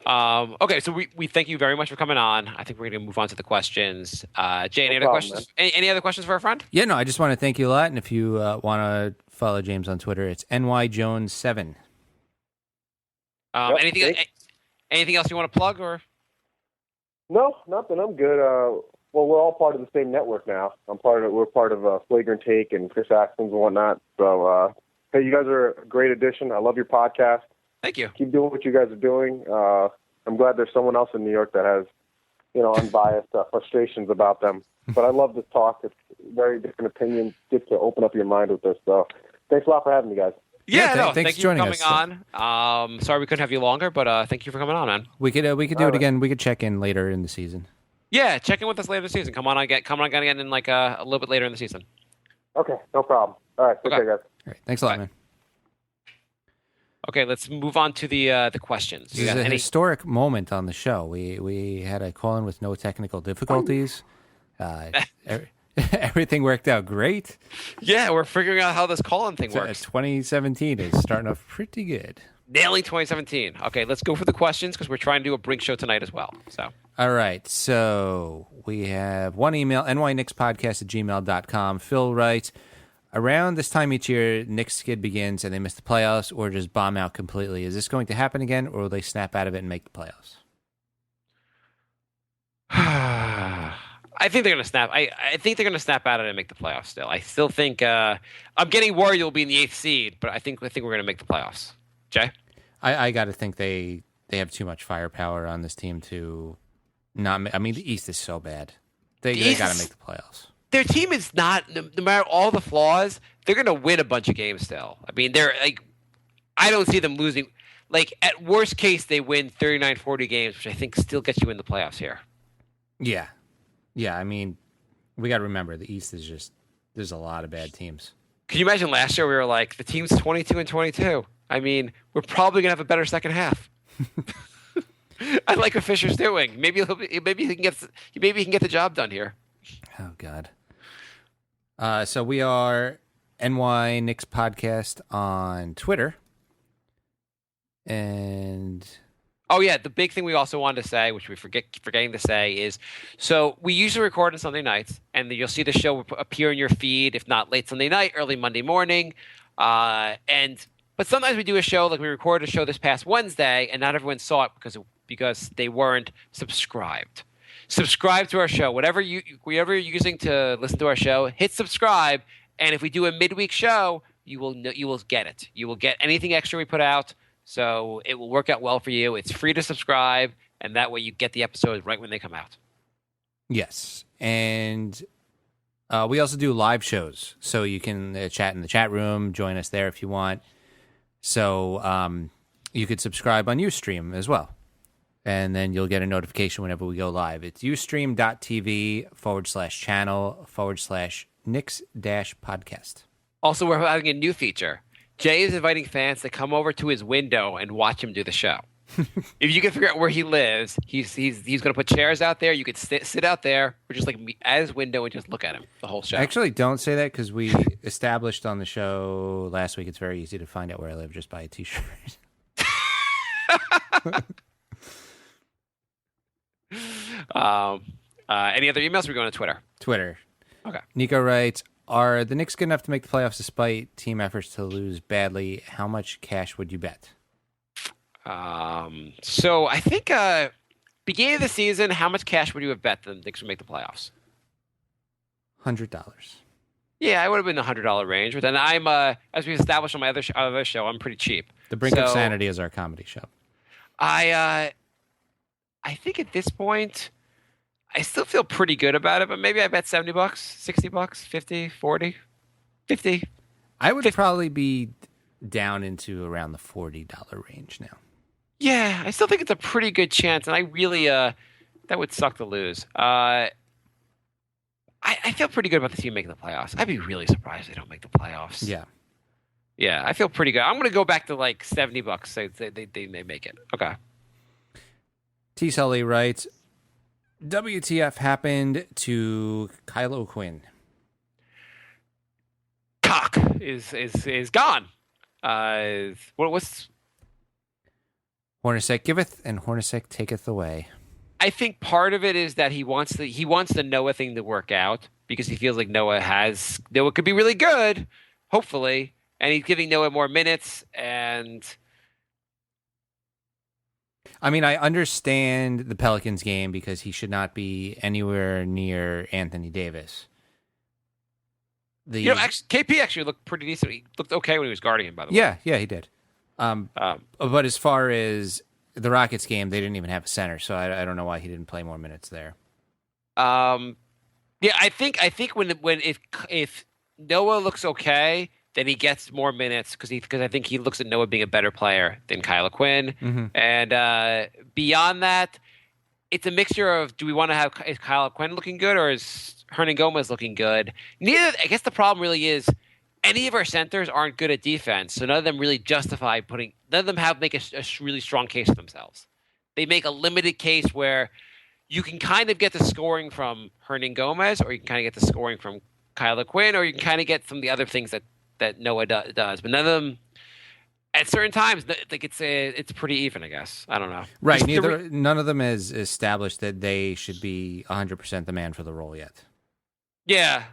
Okay, so we thank you very much for coming on. I think we're going to move on to the questions. Jay, any other questions? Any other questions for our friend? Yeah, no, I just want to thank you a lot. And if you want to follow James on Twitter, it's NYJones7. Anything else you want to plug or? No, nothing. I'm good. Well, we're all part of the same network now. We're part of Flagrant Take and Chris Axons and whatnot. So, hey, you guys are a great addition. I love your podcast. Thank you. Keep doing what you guys are doing. I'm glad there's someone else in New York that has, unbiased frustrations about them. But I love this talk. It's very different opinions. Get to open up your mind with this. So thanks a lot for having me, guys. Yeah, thanks for joining coming us. on. Sorry we couldn't have you longer, but thank you for coming on, man. We could do it again. We could check in later in the season. Yeah, check in with us later in the season. Come on again in like a little bit later in the season. Okay, no problem. All right, take care, guys. All right, thanks a lot, man. Okay, let's move on to the questions. This is a historic moment on the show. We had a call-in with no technical difficulties. Everything worked out great. Yeah, we're figuring out how this call-in thing works. 2017 is starting off pretty good. Nailing 2017. Okay, let's go for the questions because we're trying to do a Brink show tonight as well. So. All right, so we have one email, nyknickspodcast@gmail.com. Phil writes, around this time each year, Knicks skid begins and they miss the playoffs or just bomb out completely. Is this going to happen again, or will they snap out of it and make the playoffs? I think they're going to snap. I think they're going to snap out of it and make the playoffs still. I still think I'm getting worried you'll be in the 8th seed, but I think we're going to make the playoffs. Jay? I got to think they have too much firepower on this team to not. I mean, the East is so bad. They got to make the playoffs. Their team is not, no matter all the flaws, they're going to win a bunch of games still. I mean, they're like, I don't see them losing. Like, at worst case, they win 39, 40 games, which I think still gets you in the playoffs here. Yeah. Yeah, I mean, we got to remember, the East is just, there's a lot of bad teams. Can you imagine last year we were like, the team's 22-22. I mean, we're probably going to have a better second half. I like what Fisher's doing. Maybe he can get the job done here. Oh, God. So we are NY Knicks Podcast on Twitter. And... oh, yeah, the big thing we also wanted to say, which we forgetting to say, is so we usually record on Sunday nights, and you'll see the show appear in your feed, if not late Sunday night, early Monday morning. But sometimes we do a show, like we recorded a show this past Wednesday, and not everyone saw it because they weren't subscribed. Subscribe to our show. Whatever you're using to listen to our show, hit subscribe, and if we do a midweek show, you will get it. You will get anything extra we put out. So it will work out well for you. It's free to subscribe, and that way you get the episodes right when they come out. Yes, and we also do live shows, so you can chat in the chat room, join us there if you want. So you could subscribe on Ustream as well, and then you'll get a notification whenever we go live. It's ustream.tv/channel/Knicks-podcast. Also, we're having a new feature. Jay is inviting fans to come over to his window and watch him do the show. If you can figure out where he lives, he's going to put chairs out there. You could sit out there or just like at his window and just look at him the whole show. Actually, don't say that because we established on the show last week it's very easy to find out where I live just by a T-shirt. Any other emails? We're going to Twitter. Twitter. Okay. Nico writes, are the Knicks good enough to make the playoffs despite team efforts to lose badly? How much cash would you bet? So I think beginning of the season, how much cash would you have bet the Knicks would make the playoffs? $100. Yeah, I would have been the $100 range. But then I'm, as we established on my other show, I'm pretty cheap. The Brink of Sanity is our comedy show. I think at this point, I still feel pretty good about it, but maybe I bet $70, $60, 50, 40, 50. I would probably be down into around the $40 range now. Yeah, I still think it's a pretty good chance, and I really that would suck to lose. I feel pretty good about the team making the playoffs. I'd be really surprised if they don't make the playoffs. Yeah, I feel pretty good. I'm going to go back to like $70. Say they make it. Okay. T. Sully writes, WTF happened to Kylo Quinn? Cock is gone. What's Hornacek giveth and Hornacek taketh away. I think part of it is that he wants the Noah thing to work out because he feels like Noah could be really good, hopefully, and he's giving Noah more minutes. And I mean, I understand the Pelicans game because he should not be anywhere near Anthony Davis. KP actually looked pretty decent. He looked okay when he was guarding him, by the way. Yeah, he did. But as far as the Rockets game, they didn't even have a center, so I don't know why he didn't play more minutes there. Yeah, I think if Noah looks okay, then he gets more minutes because I think he looks at Noah being a better player than Kylo Quinn. Mm-hmm. And beyond that, it's a mixture of is Kylo Quinn looking good or is Hernan Gomez looking good? I guess the problem really is any of our centers aren't good at defense, so none of them really justify none of them make a really strong case for themselves. They make a limited case where you can kind of get the scoring from Hernan Gomez, or you can kind of get the scoring from Kylo Quinn, or you can kind of get some of the other things that Noah does. But none of them, at certain times, like it's pretty even, I guess. I don't know. Right. None of them has established that they should be 100% the man for the role yet. Yeah.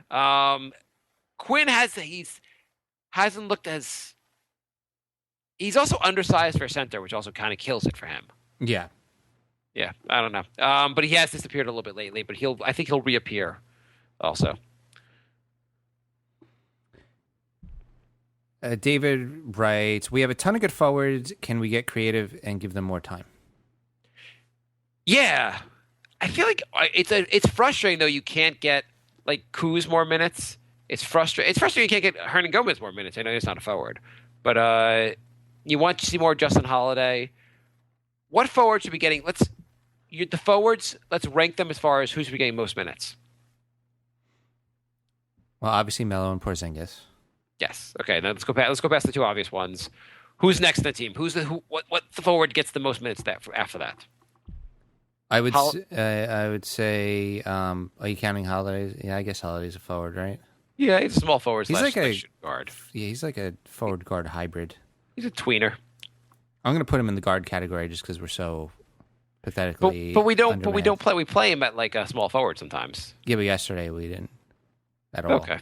Quinn hasn't looked as. He's also undersized for center, which also kind of kills it for him. Yeah. Yeah, I don't know. But he has disappeared a little bit lately, but I think he'll reappear also. David writes, we have a ton of good forwards. Can we get creative and give them more time? Yeah. I feel like it's frustrating, though, you can't get, like, Kuz more minutes. It's frustrating you can't get Hernan Gomez more minutes. I know he's not a forward. But you want to see more Justin Holiday. What forward should be getting – the forwards, let's rank them as far as who should be getting most minutes. Well, obviously Melo and Porzingis. Yes. Okay. Now let's go past the two obvious ones. Who's next in the team? What the forward gets the most minutes after that? I would say. Are you counting Holiday? Yeah, I guess Holiday's a forward, right? Yeah, he's a small forward. He's like a guard. Yeah, he's like a forward guard hybrid. He's a tweener. I'm going to put him in the guard category just because we're so pathetically. But we don't. But we don't play. We play him at like a small forward sometimes. Yeah, but yesterday we didn't at all. Okay.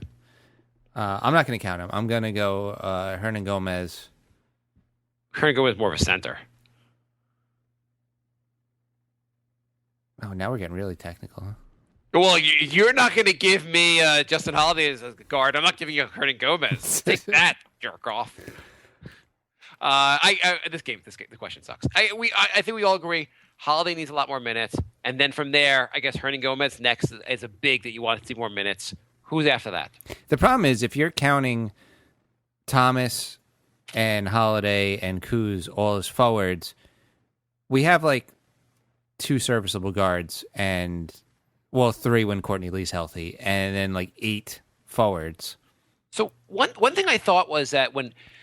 I'm not going to count him. I'm going to go Hernan Gomez. Hernan Gomez is more of a center. Oh, now we're getting really technical. Huh? Well, you're not going to give me Justin Holiday as a guard. I'm not giving you Hernan Gomez. Take that, jerk off. The question sucks. I think we all agree Holiday needs a lot more minutes, and then from there, I guess Hernan Gomez next is a big that you want to see more minutes. Who's after that? The problem is if you're counting Thomas and Holiday and Kuz all as forwards, we have like 2 serviceable guards and 3 when Courtney Lee's healthy, and then like 8 forwards. So one thing I thought was that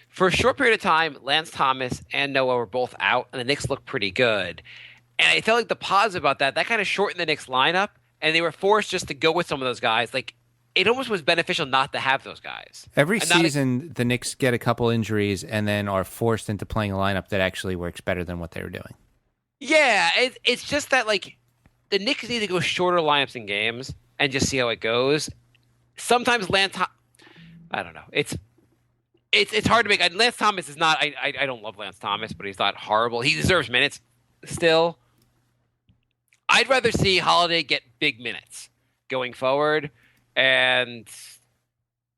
for a short period of time, Lance Thomas and Noah were both out, and the Knicks looked pretty good. And I felt like the positive about that kind of shortened the Knicks lineup, and they were forced just to go with some of those guys. Like, it almost was beneficial not to have those guys. Every season, the Knicks get a couple injuries and then are forced into playing a lineup that actually works better than what they were doing. Yeah, it's just that, like, the Knicks need to go shorter lineups in games and just see how it goes. Sometimes I don't know. It's hard to make. Lance Thomas is not. I don't love Lance Thomas, but he's not horrible. He deserves minutes still. I'd rather see Holiday get big minutes going forward, and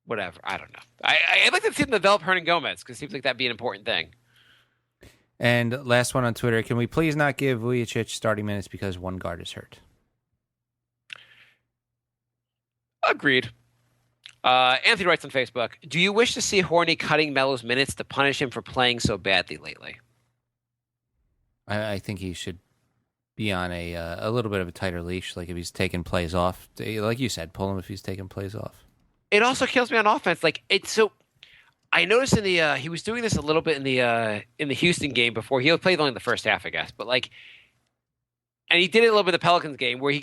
whatever. I don't know. I'd like to see him develop Hernan Gomez because it seems like that'd be an important thing. And last one on Twitter: can we please not give Vujicic starting minutes because one guard is hurt? Agreed. Anthony writes on Facebook, do you wish to see Horny cutting Melo's minutes to punish him for playing so badly lately? I think he should be on a little bit of a tighter leash. Like if he's taking plays off, like you said, pull him if he's taking plays off. It also kills me on offense. Like it's so. I noticed in the he was doing this a little bit in the Houston game before. He played only in the first half, I guess, but like, and he did it a little bit in the Pelicans game where he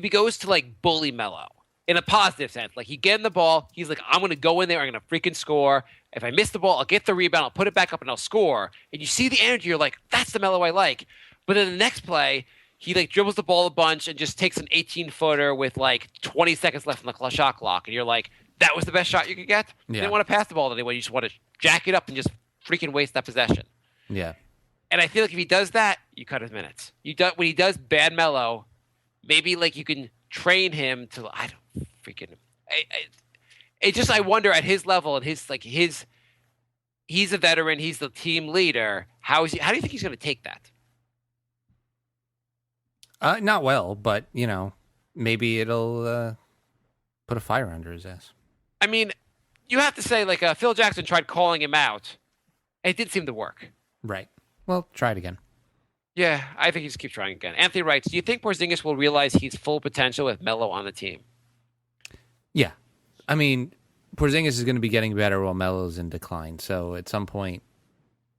goes to like bully Melo in a positive sense. Like he get in the ball, he's like, I'm going to go in there, I'm going to freaking score. If I miss the ball, I'll get the rebound, I'll put it back up, and I'll score. And you see the energy, you're like, that's the Melo I like. But then the next play, he like dribbles the ball a bunch and just takes an 18-footer with like 20 seconds left on the shot clock, and you're like, that was the best shot you could get? You didn't want to pass the ball to anyone. You just want to jack it up and just freaking waste that possession. Yeah. And I feel like if he does that, you cut his minutes. When he does bad Melo, maybe like you can train him to. I don't freaking. I wonder at his level and his. He's a veteran. He's the team leader. How do you think he's going to take that? Not well, but maybe it'll put a fire under his ass. I mean, you have to say, like, Phil Jackson tried calling him out, and it didn't seem to work. Right. Well, try it again. Yeah, I think he just keep trying again. Anthony writes, do you think Porzingis will realize he's full potential with Melo on the team? Yeah. I mean, Porzingis is going to be getting better while Melo's in decline. So at some point,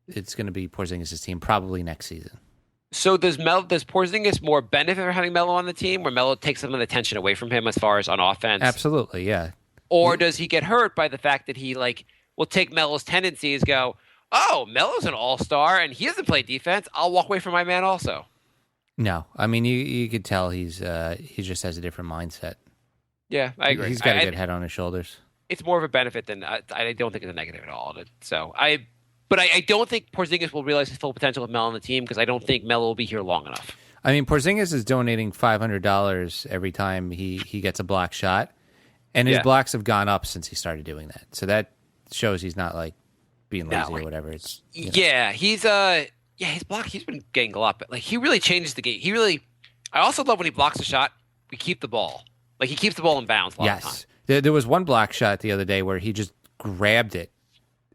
it's going to be Porzingis' team, probably next season. So does Porzingis more benefit from having Melo on the team, where Melo takes some of the attention away from him as far as on offense? Absolutely, yeah. Or does he get hurt by the fact that he will take Melo's tendencies, go, oh, Melo's an all-star and he doesn't play defense. I'll walk away from my man also. No, I mean you could tell he just has a different mindset. Yeah, I agree. He's got a good head on his shoulders. It's more of a benefit than I don't think it's a negative at all. So I don't think Porzingis will realize his full potential with Melo on the team because I don't think Melo will be here long enough. I mean, Porzingis is donating $500 every time he gets a block shot, and his blocks have gone up since he started doing that. So that shows he's not like being lazy or whatever. It's he's his block. He's been getting a lot, but like he really changes the game. I also love when he blocks a shot. We keep the ball. Like he keeps the ball in bounds a lot of the time. There was one block shot the other day where he just grabbed it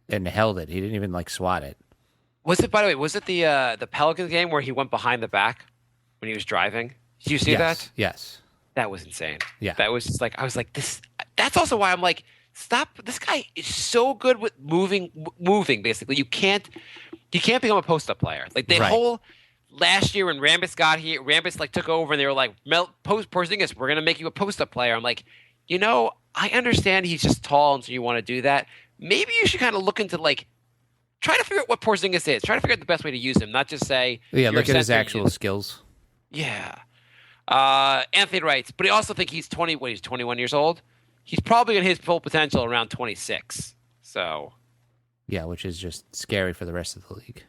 and held it. He didn't even swat it. Was it, by the way, the Pelicans game where he went behind the back when he was driving? Did you see that? Yes. That was insane. Yeah. That was just like, I was like, this. That's also why I'm like, stop. This guy is so good with moving basically. You can't become a post-up player. Like the whole last year when Rambis got here, Rambis took over and they were like, Porzingis, we're going to make you a post-up player. I'm like, I understand he's just tall and so you want to do that. Maybe you should kind of look into try to figure out what Porzingis is. Try to figure out the best way to use him, not just say. Yeah, look at his actual skills. Yeah. Anthony writes, but I also think he's 21 years old. He's probably going to hit his full potential around 26. So. Yeah, which is just scary for the rest of the league.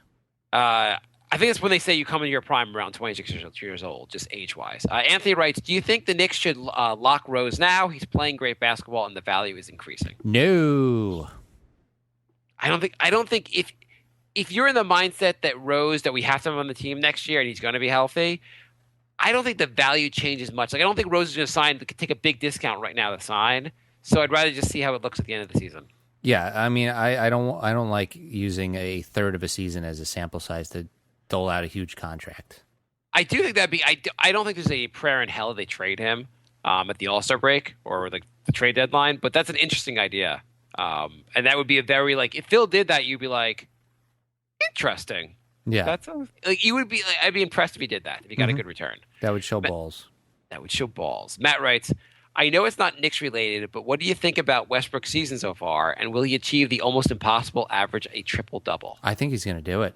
I think it's when they say you come into your prime around 26 years old, just age-wise. Anthony writes, do you think the Knicks should lock Rose now? He's playing great basketball and the value is increasing. No. I don't think if you're in the mindset that we have to have him on the team next year and he's going to be healthy, I don't think the value changes much. Like I don't think Rose is going to take a big discount right now to sign. So I'd rather just see how it looks at the end of the season. Yeah, I mean, I don't like using a third of a season as a sample size to dole out a huge contract. I do think I don't think there's a prayer in hell they trade him at the All-Star break or the trade deadline, but that's an interesting idea. And that would be a very if Phil did that, you'd be like, interesting. Yeah, that's you would be. I'd be impressed if he did that. If he got a good return, that would show balls. That would show balls. Matt writes, I know it's not Knicks related, but what do you think about Westbrook's season so far? And will he achieve the almost impossible average, a triple-double? I think he's going to do it.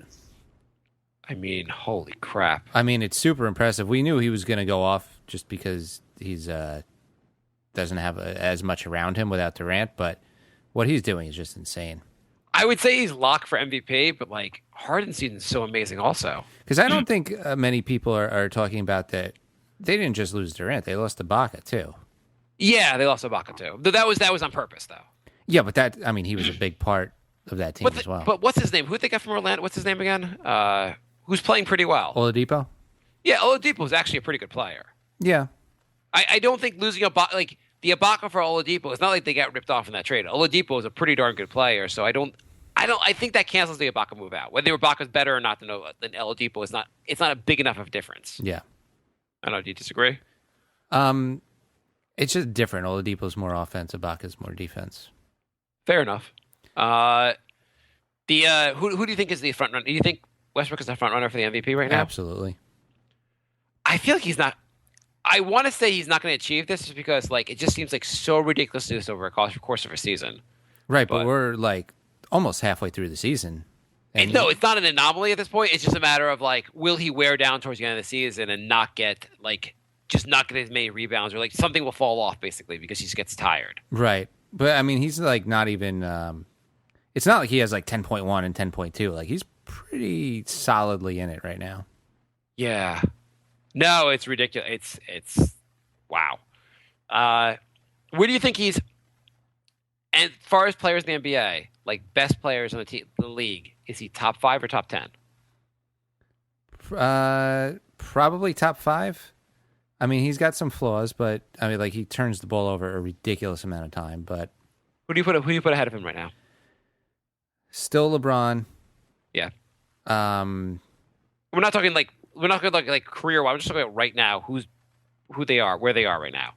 I mean, holy crap. I mean, it's super impressive. We knew he was going to go off just because he's doesn't have as much around him without Durant, but what he's doing is just insane. I would say he's locked for MVP, but Harden's season is so amazing also. Because I don't think many people are talking about that. They didn't just lose Durant; they lost Ibaka too. Yeah, they lost Ibaka too. That was on purpose, though. Yeah, but he was a big part of that team as well. But what's his name? Who they got from Orlando? What's his name again? Who's playing pretty well? Oladipo? Yeah, Oladipo is actually a pretty good player. Yeah. I don't think losing Ibaka, the Ibaka for Oladipo, it's not like they got ripped off in that trade. Oladipo is a pretty darn good player, so I I think that cancels the Ibaka move out. Whether Ibaka's better or not than Oladipo is not. It's not a big enough of a difference. Yeah. I don't know. Do you disagree? It's just different. Oladipo's more offense. Ibaka's more defense. Fair enough. Who do you think is the front runner? Do you think Westbrook is the front runner for the MVP right now? Absolutely. I feel like he's not. I want to say he's not going to achieve this just because like it just seems like so ridiculous to do this over a course of a season. Right, but we're like almost halfway through the season. And no, it's not an anomaly at this point. It's just a matter of like, will he wear down towards the end of the season and not get not get as many rebounds, or like something will fall off basically because he just gets tired. Right, but I mean, he's like not even. It's not like he has like 10.1 and 10.2. Like he's pretty solidly in it right now. Yeah. No, it's ridiculous. It's wow. Where do you think he's? And as far as players in the NBA, like best players in the league, is he top 5 or top 10? Probably top 5. I mean, he's got some flaws, but I mean, like he turns the ball over a ridiculous amount of time. But who do you put ahead of him right now? Still LeBron. Yeah. We're not talking like career wise. We're just talking about right now. Where they are right now.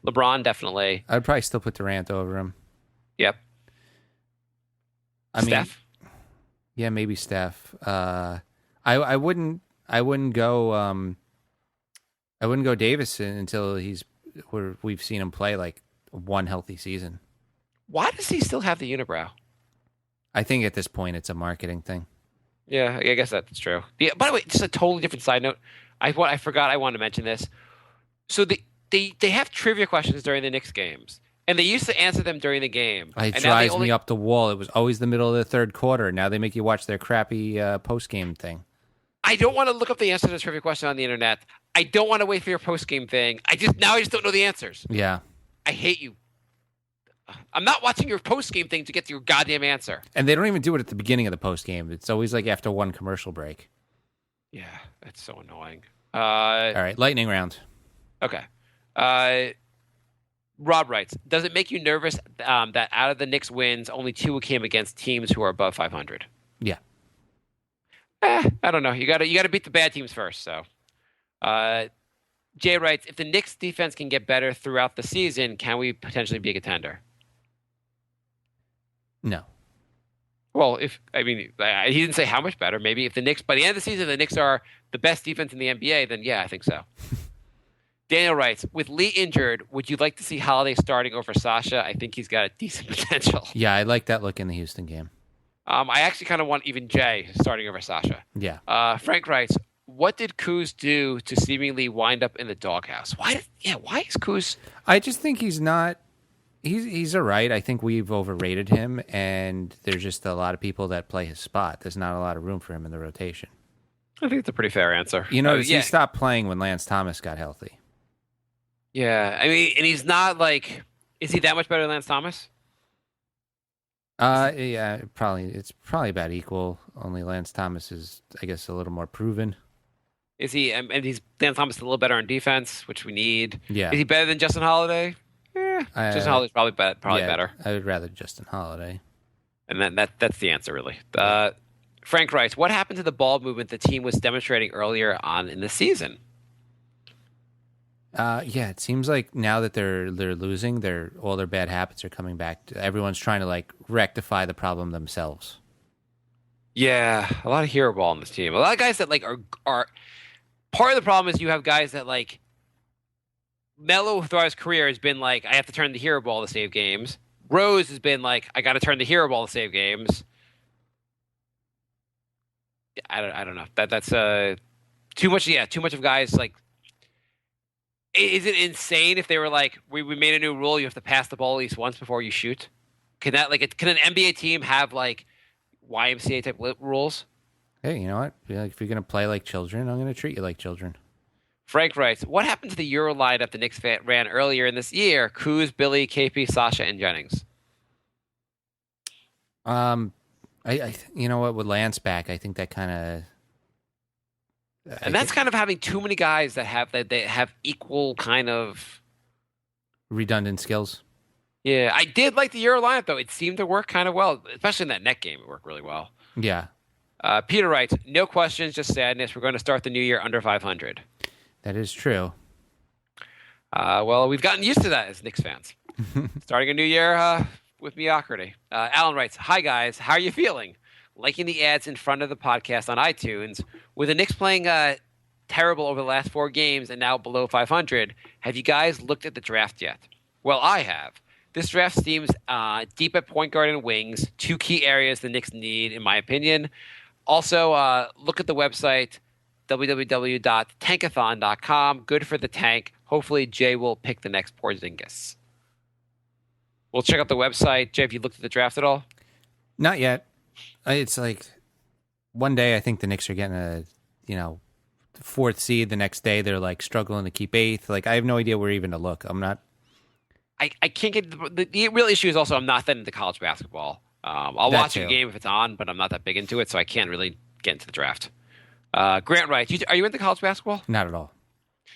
LeBron definitely. I'd probably still put Durant over him. Yep. Steph? Yeah, maybe Steph. I wouldn't go. I wouldn't go Davis until we've seen him play like one healthy season. Why does he still have the unibrow? I think at this point it's a marketing thing. Yeah, I guess that's true. Yeah, by the way, just a totally different side note. I forgot I wanted to mention this. So they have trivia questions during the Knicks games. And they used to answer them during the game. It drives me up the wall. It was always the middle of the third quarter. Now they make you watch their crappy post-game thing. I don't want to look up the answer to this trivia question on the internet. I don't want to wait for your post-game thing. I just don't know the answers. Yeah. I hate you. I'm not watching your post-game thing to get to your goddamn answer. And they don't even do it at the beginning of the post-game. It's always like after one commercial break. Yeah, that's so annoying. All right, lightning round. Okay. Rob writes, does it make you nervous that out of the Knicks wins, only 2 came against teams who are above 500? Yeah. I don't know. You got to beat the bad teams first. So, Jay writes, if the Knicks defense can get better throughout the season, can we potentially be a contender? No. Well, he didn't say how much better. Maybe if the Knicks, by the end of the season, the Knicks are the best defense in the NBA, then yeah, I think so. Daniel writes, with Lee injured, would you like to see Holiday starting over Sasha? I think he's got a decent potential. Yeah, I like that look in the Houston game. I actually kind of want even Jay starting over Sasha. Yeah. Frank writes, what did Kuz do to seemingly wind up in the doghouse? Why is Kuz? I just think he's not. He's all right. I think we've overrated him, and there's just a lot of people that play his spot. There's not a lot of room for him in the rotation. I think it's a pretty fair answer. He stopped playing when Lance Thomas got healthy. Yeah, I mean, and he's not like, is he that much better than Lance Thomas? Yeah, it's probably about equal. Only Lance Thomas is, I guess, a little more proven. Is he? And he's Lance Thomas is a little better on defense, which we need. Yeah. Is he better than Justin Holiday? Justin Holiday's probably better. I would rather Justin Holiday. And then that's the answer, really. Frank writes, what happened to the ball movement the team was demonstrating earlier on in the season? Yeah, it seems like now that they're losing, all their bad habits are coming back. Everyone's trying to like rectify the problem themselves. Yeah, a lot of hero ball on this team. A lot of guys that like are part of the problem is you have guys that like Melo throughout his career has been like, I have to turn the hero ball to save games. Rose has been like, I got to turn the hero ball to save games. I don't know. That's too much. Yeah, too much of guys like. Is it insane if they were like, we made a new rule, you have to pass the ball at least once before you shoot? Can an NBA team have like YMCA type rules? Hey, you know what? If you're gonna play like children, I'm gonna treat you like children. Frank writes, what happened to the Euro lineup the Knicks ran earlier in this year? Kuz, Billy, KP, Sasha, and Jennings. I you know what? With Lance back, I think that kind of. And that's kind of having too many guys that have equal kind of redundant skills. Yeah, I did like the Euro lineup, though. It seemed to work kind of well, especially in that net game. It worked really well. Yeah. Peter writes, no questions, just sadness. We're going to start the new year under 500. That is true. Well, we've gotten used to that as Knicks fans. Starting a new year with mediocrity. Alan writes, hi, guys. How are you feeling? Liking the ads in front of the podcast on iTunes. With the Knicks playing terrible over the last 4 games and now below 500, have you guys looked at the draft yet? Well, I have. This draft seems deep at point guard and wings, 2 key areas the Knicks need, in my opinion. Also, look at the website, www.tankathon.com. Good for the tank. Hopefully, Jay will pick the next Porzingis. We'll check out the website. Jay, have you looked at the draft at all? Not yet. It's like one day I think the Knicks are getting a, 4th seed. The next day they're like struggling to keep 8th. Like I have no idea where even to look. I'm not. I can't get the real issue is also I'm not that into college basketball. I'll watch a game if it's on, but I'm not that big into it, so I can't really get into the draft. Grant writes, are you into college basketball? Not at all.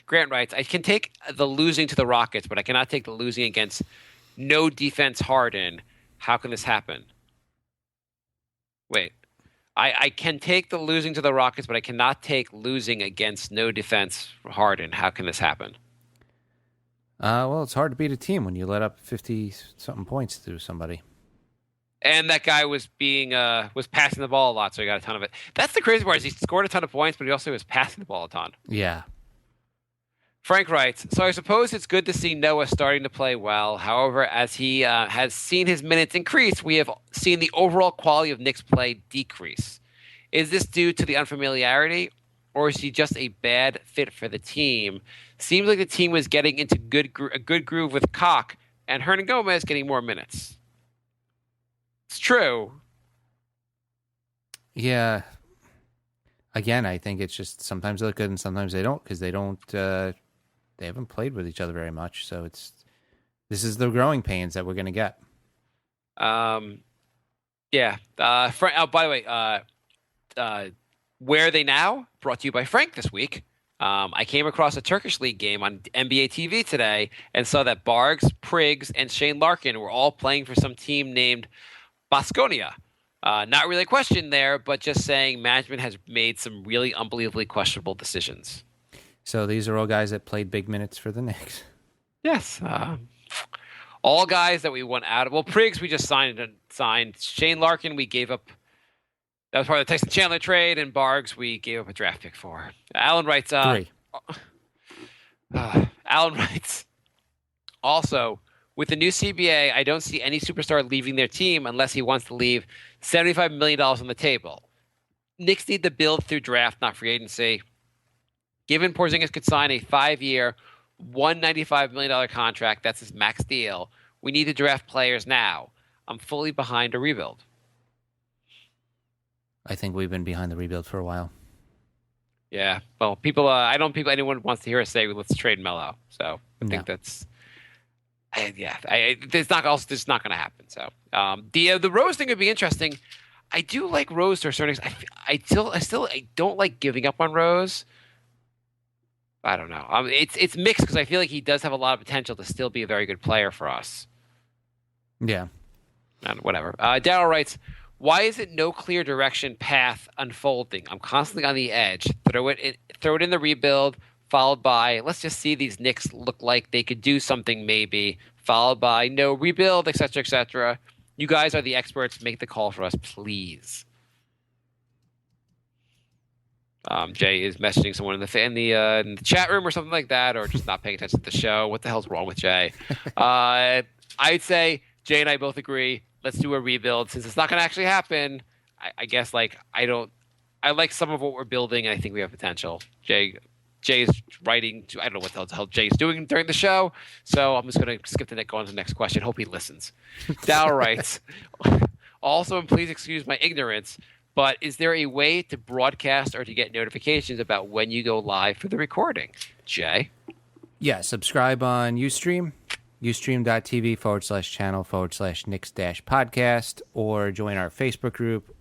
Grant writes, I can take the losing to the Rockets, but I cannot take the losing against no defense Harden. How can this happen? Wait. I can take the losing to the Rockets, but I cannot take losing against no defense Harden. How can this happen? Well, it's hard to beat a team when you let up 50-something points to somebody. And that guy was passing the ball a lot, so he got a ton of it. That's the crazy part is he scored a ton of points, but he also was passing the ball a ton. Yeah. Frank writes, so I suppose it's good to see Noah starting to play well. However, as he has seen his minutes increase, we have seen the overall quality of Knicks play decrease. Is this due to the unfamiliarity, or is he just a bad fit for the team? Seems like the team was getting into a good groove with Koch and Hernan Gomez getting more minutes. It's true. Yeah. Again, I think it's just sometimes they look good and sometimes they don't because they haven't played with each other very much. So this is the growing pains that we're going to get. Yeah. By the way, Where Are They Now? Brought to you by Frank this week. I came across a Turkish League game on NBA TV today and saw that Bargs, Priggs, and Shane Larkin were all playing for some team named Baskonia. Not really a question there, but just saying management has made some really unbelievably questionable decisions. So these are all guys that played big minutes for the Knicks. Yes. All guys that we went out of. Well, Priggs we just signed. Shane Larkin we gave up. That was part of the Tyson Chandler trade, and Bargs we gave up a draft pick for. Alan writes. 3. Alan writes. Also, with the new CBA, I don't see any superstar leaving their team unless he wants to leave $75 million on the table. Knicks need to build through draft, not free agency. Given Porzingis could sign a 5-year, $195 million contract, that's his max deal, we need to draft players now. I'm fully behind a rebuild. I think we've been behind the rebuild for a while. Yeah. Well, anyone wants to hear us say, let's trade Melo. So I think that's... it's not going to happen. So the Rose thing would be interesting. I do like Rose to a certain extent. I don't like giving up on Rose. I don't know. It's mixed because I feel like he does have a lot of potential to still be a very good player for us. Yeah. Whatever. Darryl writes, why is it no clear direction path unfolding? I'm constantly on the edge. Throw it in the rebuild. Followed by, let's just see these Knicks look like they could do something maybe. Followed by, no, rebuild, etc., etc. You guys are the experts. Make the call for us, please. Jay is messaging someone in the chat room or something like that, or just not paying attention to the show. What the hell's wrong with Jay? I'd say Jay and I both agree. Let's do a rebuild. Since it's not going to actually happen, I guess I like some of what we're building, and I think we have potential. Jay's writing. I don't know what the hell Jay's doing during the show, so I'm just going to skip the Nick, go on to the next question. Hope he listens. Dow writes, also, and please excuse my ignorance, but is there a way to broadcast or to get notifications about when you go live for the recording? Jay? Yeah, subscribe on Ustream, ustream.tv/channel/Knicks-podcast, or join our Facebook group,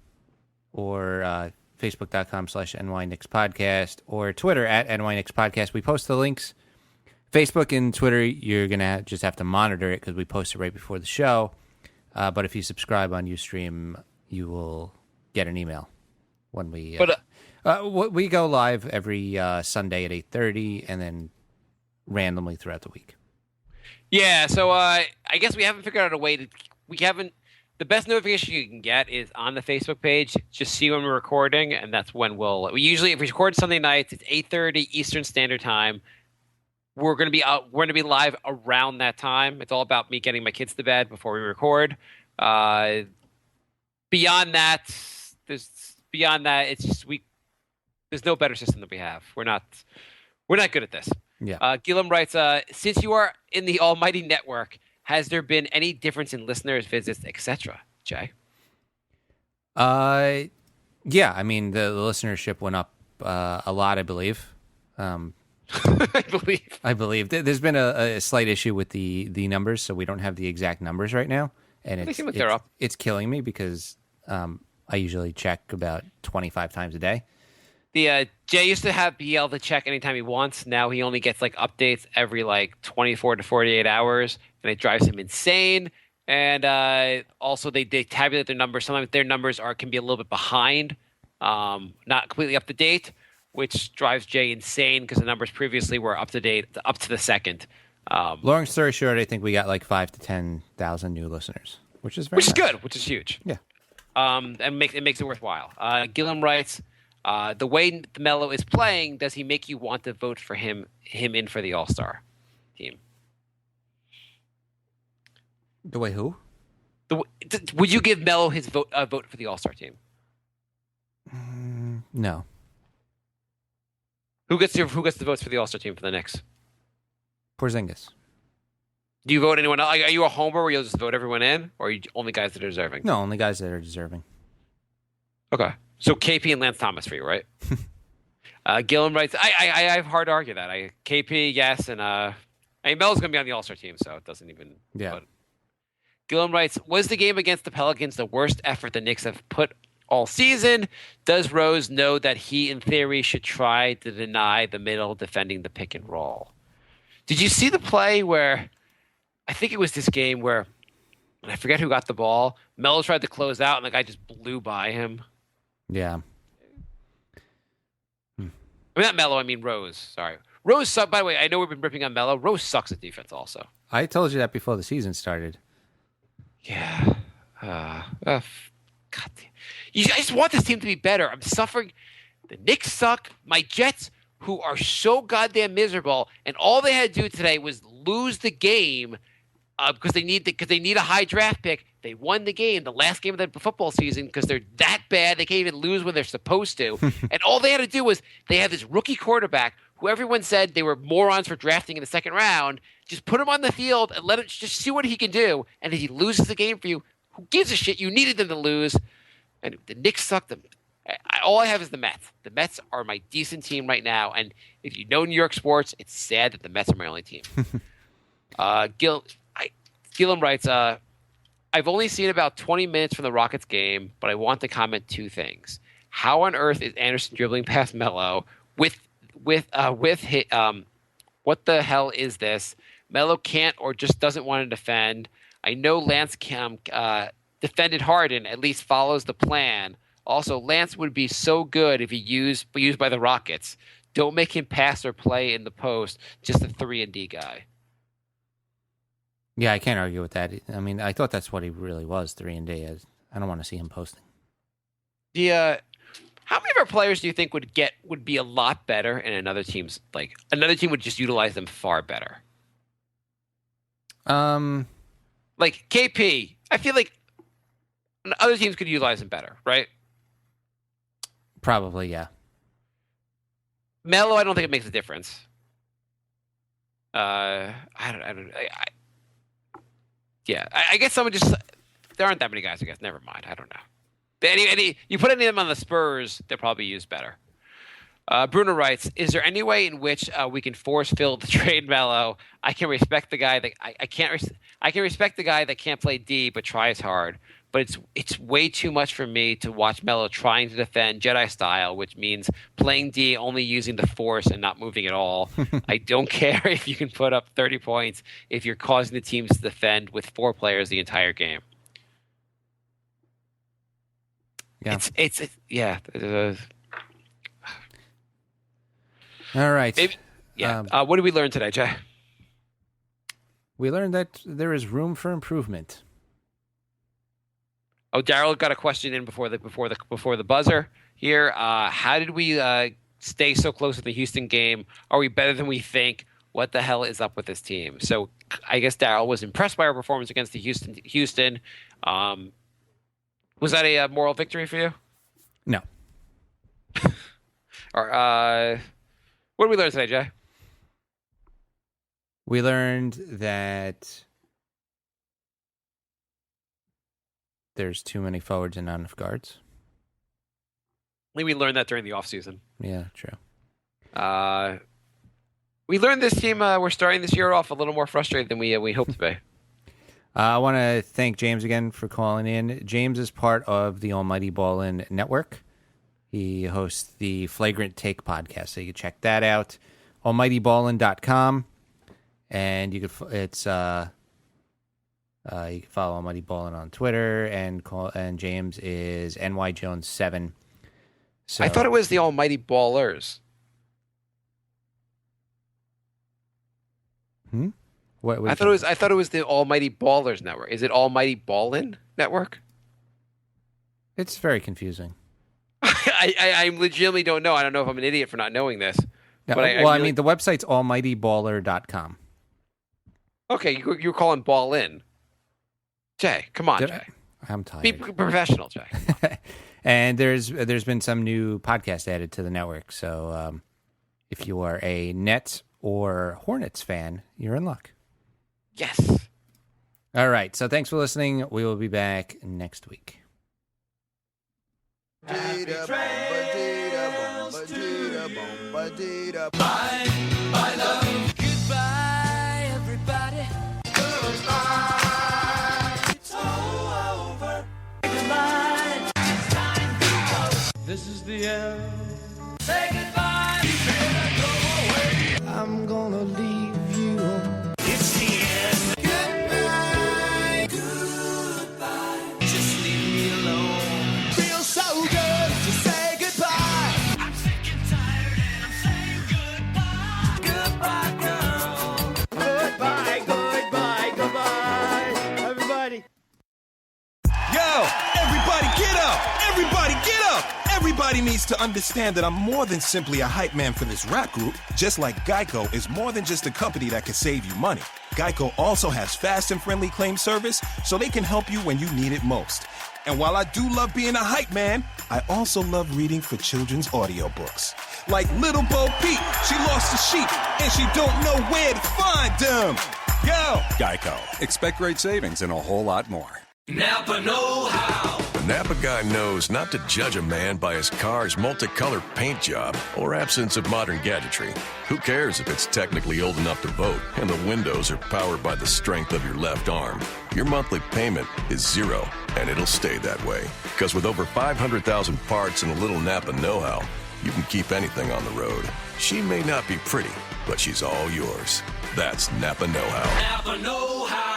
or facebook.com/NY Knicks Podcast, or Twitter @NY Knicks Podcast. We post the links Facebook and Twitter, you're gonna just have to monitor it because we post it right before the show. But if you subscribe on Ustream, you will get an email when we. We go live every Sunday at 8:30, and then randomly throughout the week. Yeah, so I guess we haven't figured out a way to. We haven't. The best notification you can get is on the Facebook page. Just see when we're recording, and that's when we usually, if we record Sunday nights, it's 8:30 Eastern Standard Time. We're gonna be out. We're gonna be live around that time. It's all about me getting my kids to bed before we record. Beyond that, it's just there's no better system that we have. We're not good at this. Yeah. Gillum writes, since you are in the almighty network, has there been any difference in listeners, visits, etc.? Jay? Yeah. I mean, the listenership went up a lot, I believe. I believe. There's been a slight issue with the numbers, so we don't have the exact numbers right now. And they're up. It's killing me because I usually check about 25 times a day. The Jay used to be able to check anytime he wants. Now he only gets like updates every like 24 to 48 hours, and it drives him insane. And also they tabulate their numbers. Sometimes their numbers can be a little bit behind, not completely up to date, which drives Jay insane because the numbers previously were up to date, up to the second. Long story short, I think we got like 5,000 to 10,000 new listeners, which is nice. Good, which is huge. Yeah, and it makes it worthwhile. Gillum writes. The way Melo is playing, does he make you want to vote for him in for the All-Star team? The way who? Would you give Melo his vote for the All-Star team? No. Who gets the votes for the All-Star team for the Knicks? Porzingis. Do you vote anyone else? Are you a homer where you'll just vote everyone in, or are you only guys that are deserving? No, only guys that are deserving. Okay. So KP and Lance Thomas for you, right? Gillum writes, I have hard to argue that. KP, yes, and Melo's going to be on the All-Star team, so it doesn't even... Yeah. But Gillum writes, was the game against the Pelicans the worst effort the Knicks have put all season? Does Rose know that he, in theory, should try to deny the middle defending the pick and roll? Did you see the play where... I think it was this game where... I forget who got the ball. Melo tried to close out, and the guy just blew by him. Yeah. I mean, not Melo, I mean Rose. Sorry. Rose sucks. By the way, I know we've been ripping on Melo. Rose sucks at defense also. I told you that before the season started. Yeah. God damn. I just want this team to be better. I'm suffering. The Knicks suck. My Jets, who are so goddamn miserable, and all they had to do today was lose the game because they need a high draft pick. They won the game, the last game of the football season, because they're that bad. They can't even lose when they're supposed to. And all they had to do was they have this rookie quarterback who everyone said they were morons for drafting in the second round. Just put him on the field and let him just see what he can do. And if he loses the game for you, who gives a shit? You needed them to lose. And the Knicks sucked them. All I have is the Mets. The Mets are my decent team right now. And if you know New York sports, it's sad that the Mets are my only team. Gillum writes, I've only seen about 20 minutes from the Rockets game, but I want to comment two things. How on earth is Anderson dribbling past Melo with what the hell is this? Melo can't or just doesn't want to defend. I know Lance defended Harden, at least follows the plan. Also, Lance would be so good if he used by the Rockets. Don't make him pass or play in the post, just a 3-and-D guy. Yeah, I can't argue with that. I mean, I thought that's what he really was, 3-and-D. I don't want to see him posting. How many of our players do you think would be a lot better and another team would just utilize them far better? Like KP, I feel like other teams could utilize him better, right? Probably, yeah. Melo, I don't think it makes a difference. I guess someone just there aren't that many guys. I guess never mind. I don't know. You put any of them on the Spurs, they'll probably use better. Bruno writes, "Is there any way in which we can force Phil to trade Melo? I can respect the guy that I can respect the guy that can't play D but tries hard. but it's way too much for me to watch Melo trying to defend Jedi style, which means playing D, only using the Force and not moving at all. I don't care if you can put up 30 points if you're causing the teams to defend with 4 players the entire game. Yeah. Yeah. All right. Maybe, yeah. What did we learn today, Jay? We learned that there is room for improvement. Oh, Daryl got a question in before the buzzer here. How did we stay so close to the Houston game? Are we better than we think? What the hell is up with this team? So I guess Daryl was impressed by our performance against the Houston. Was that a moral victory for you? No. Or what did we learn today, Jay? We learned that there's too many forwards and not enough guards. I think we learned that during the offseason. Yeah, true. We learned this team, we're starting this year off a little more frustrated than we hoped to be. I want to thank James again for calling in. James is part of the Almighty Ballin Network. He hosts the Flagrant Take Podcast, so you can check that out. AlmightyBallin.com. And you can follow Almighty Ballin on Twitter, and James is NYJones7. So I thought it was the Almighty Ballers. What I thought it was the Almighty Ballers Network. Is it Almighty Ballin Network? It's very confusing. I legitimately don't know. I don't know if I'm an idiot for not knowing this. No, but I mean, the website's almightyballer.com. Okay, you're calling Ball In. Jay, come on, Jay. I'm tired. Be professional, Jay. And there's been some new podcast added to the network. So if you are a Nets or Hornets fan, you're in luck. Yes. All right. So thanks for listening. We will be back next week. Bye, love. Goodbye, everybody. Goodbye. It's all over. Goodbye. It's time to go. This is the end. Say goodbye. You better go away. I'm gonna leave you. It's the end. Goodbye. Goodbye. Just leave me alone. Feels so good to say goodbye. I'm sick and tired and I'm saying goodbye. Goodbye, girl. Goodbye, goodbye, goodbye. Everybody. Yo, everybody get up! Everybody get up! Everybody needs to understand that I'm more than simply a hype man for this rap group, just like Geico is more than just a company that can save you money. Geico also has fast and friendly claim service, so they can help you when you need it most. And while I do love being a hype man, I also love reading for children's audiobooks. Like Little Bo Peep, she lost the sheep, and she don't know where to find them. Yo! Geico. Expect great savings and a whole lot more. Napa know-how. The Napa guy knows not to judge a man by his car's multicolored paint job or absence of modern gadgetry. Who cares if it's technically old enough to vote and the windows are powered by the strength of your left arm? Your monthly payment is zero, and it'll stay that way. Because with over 500,000 parts and a little Napa know-how, you can keep anything on the road. She may not be pretty, but she's all yours. That's Napa know-how. Napa know-how.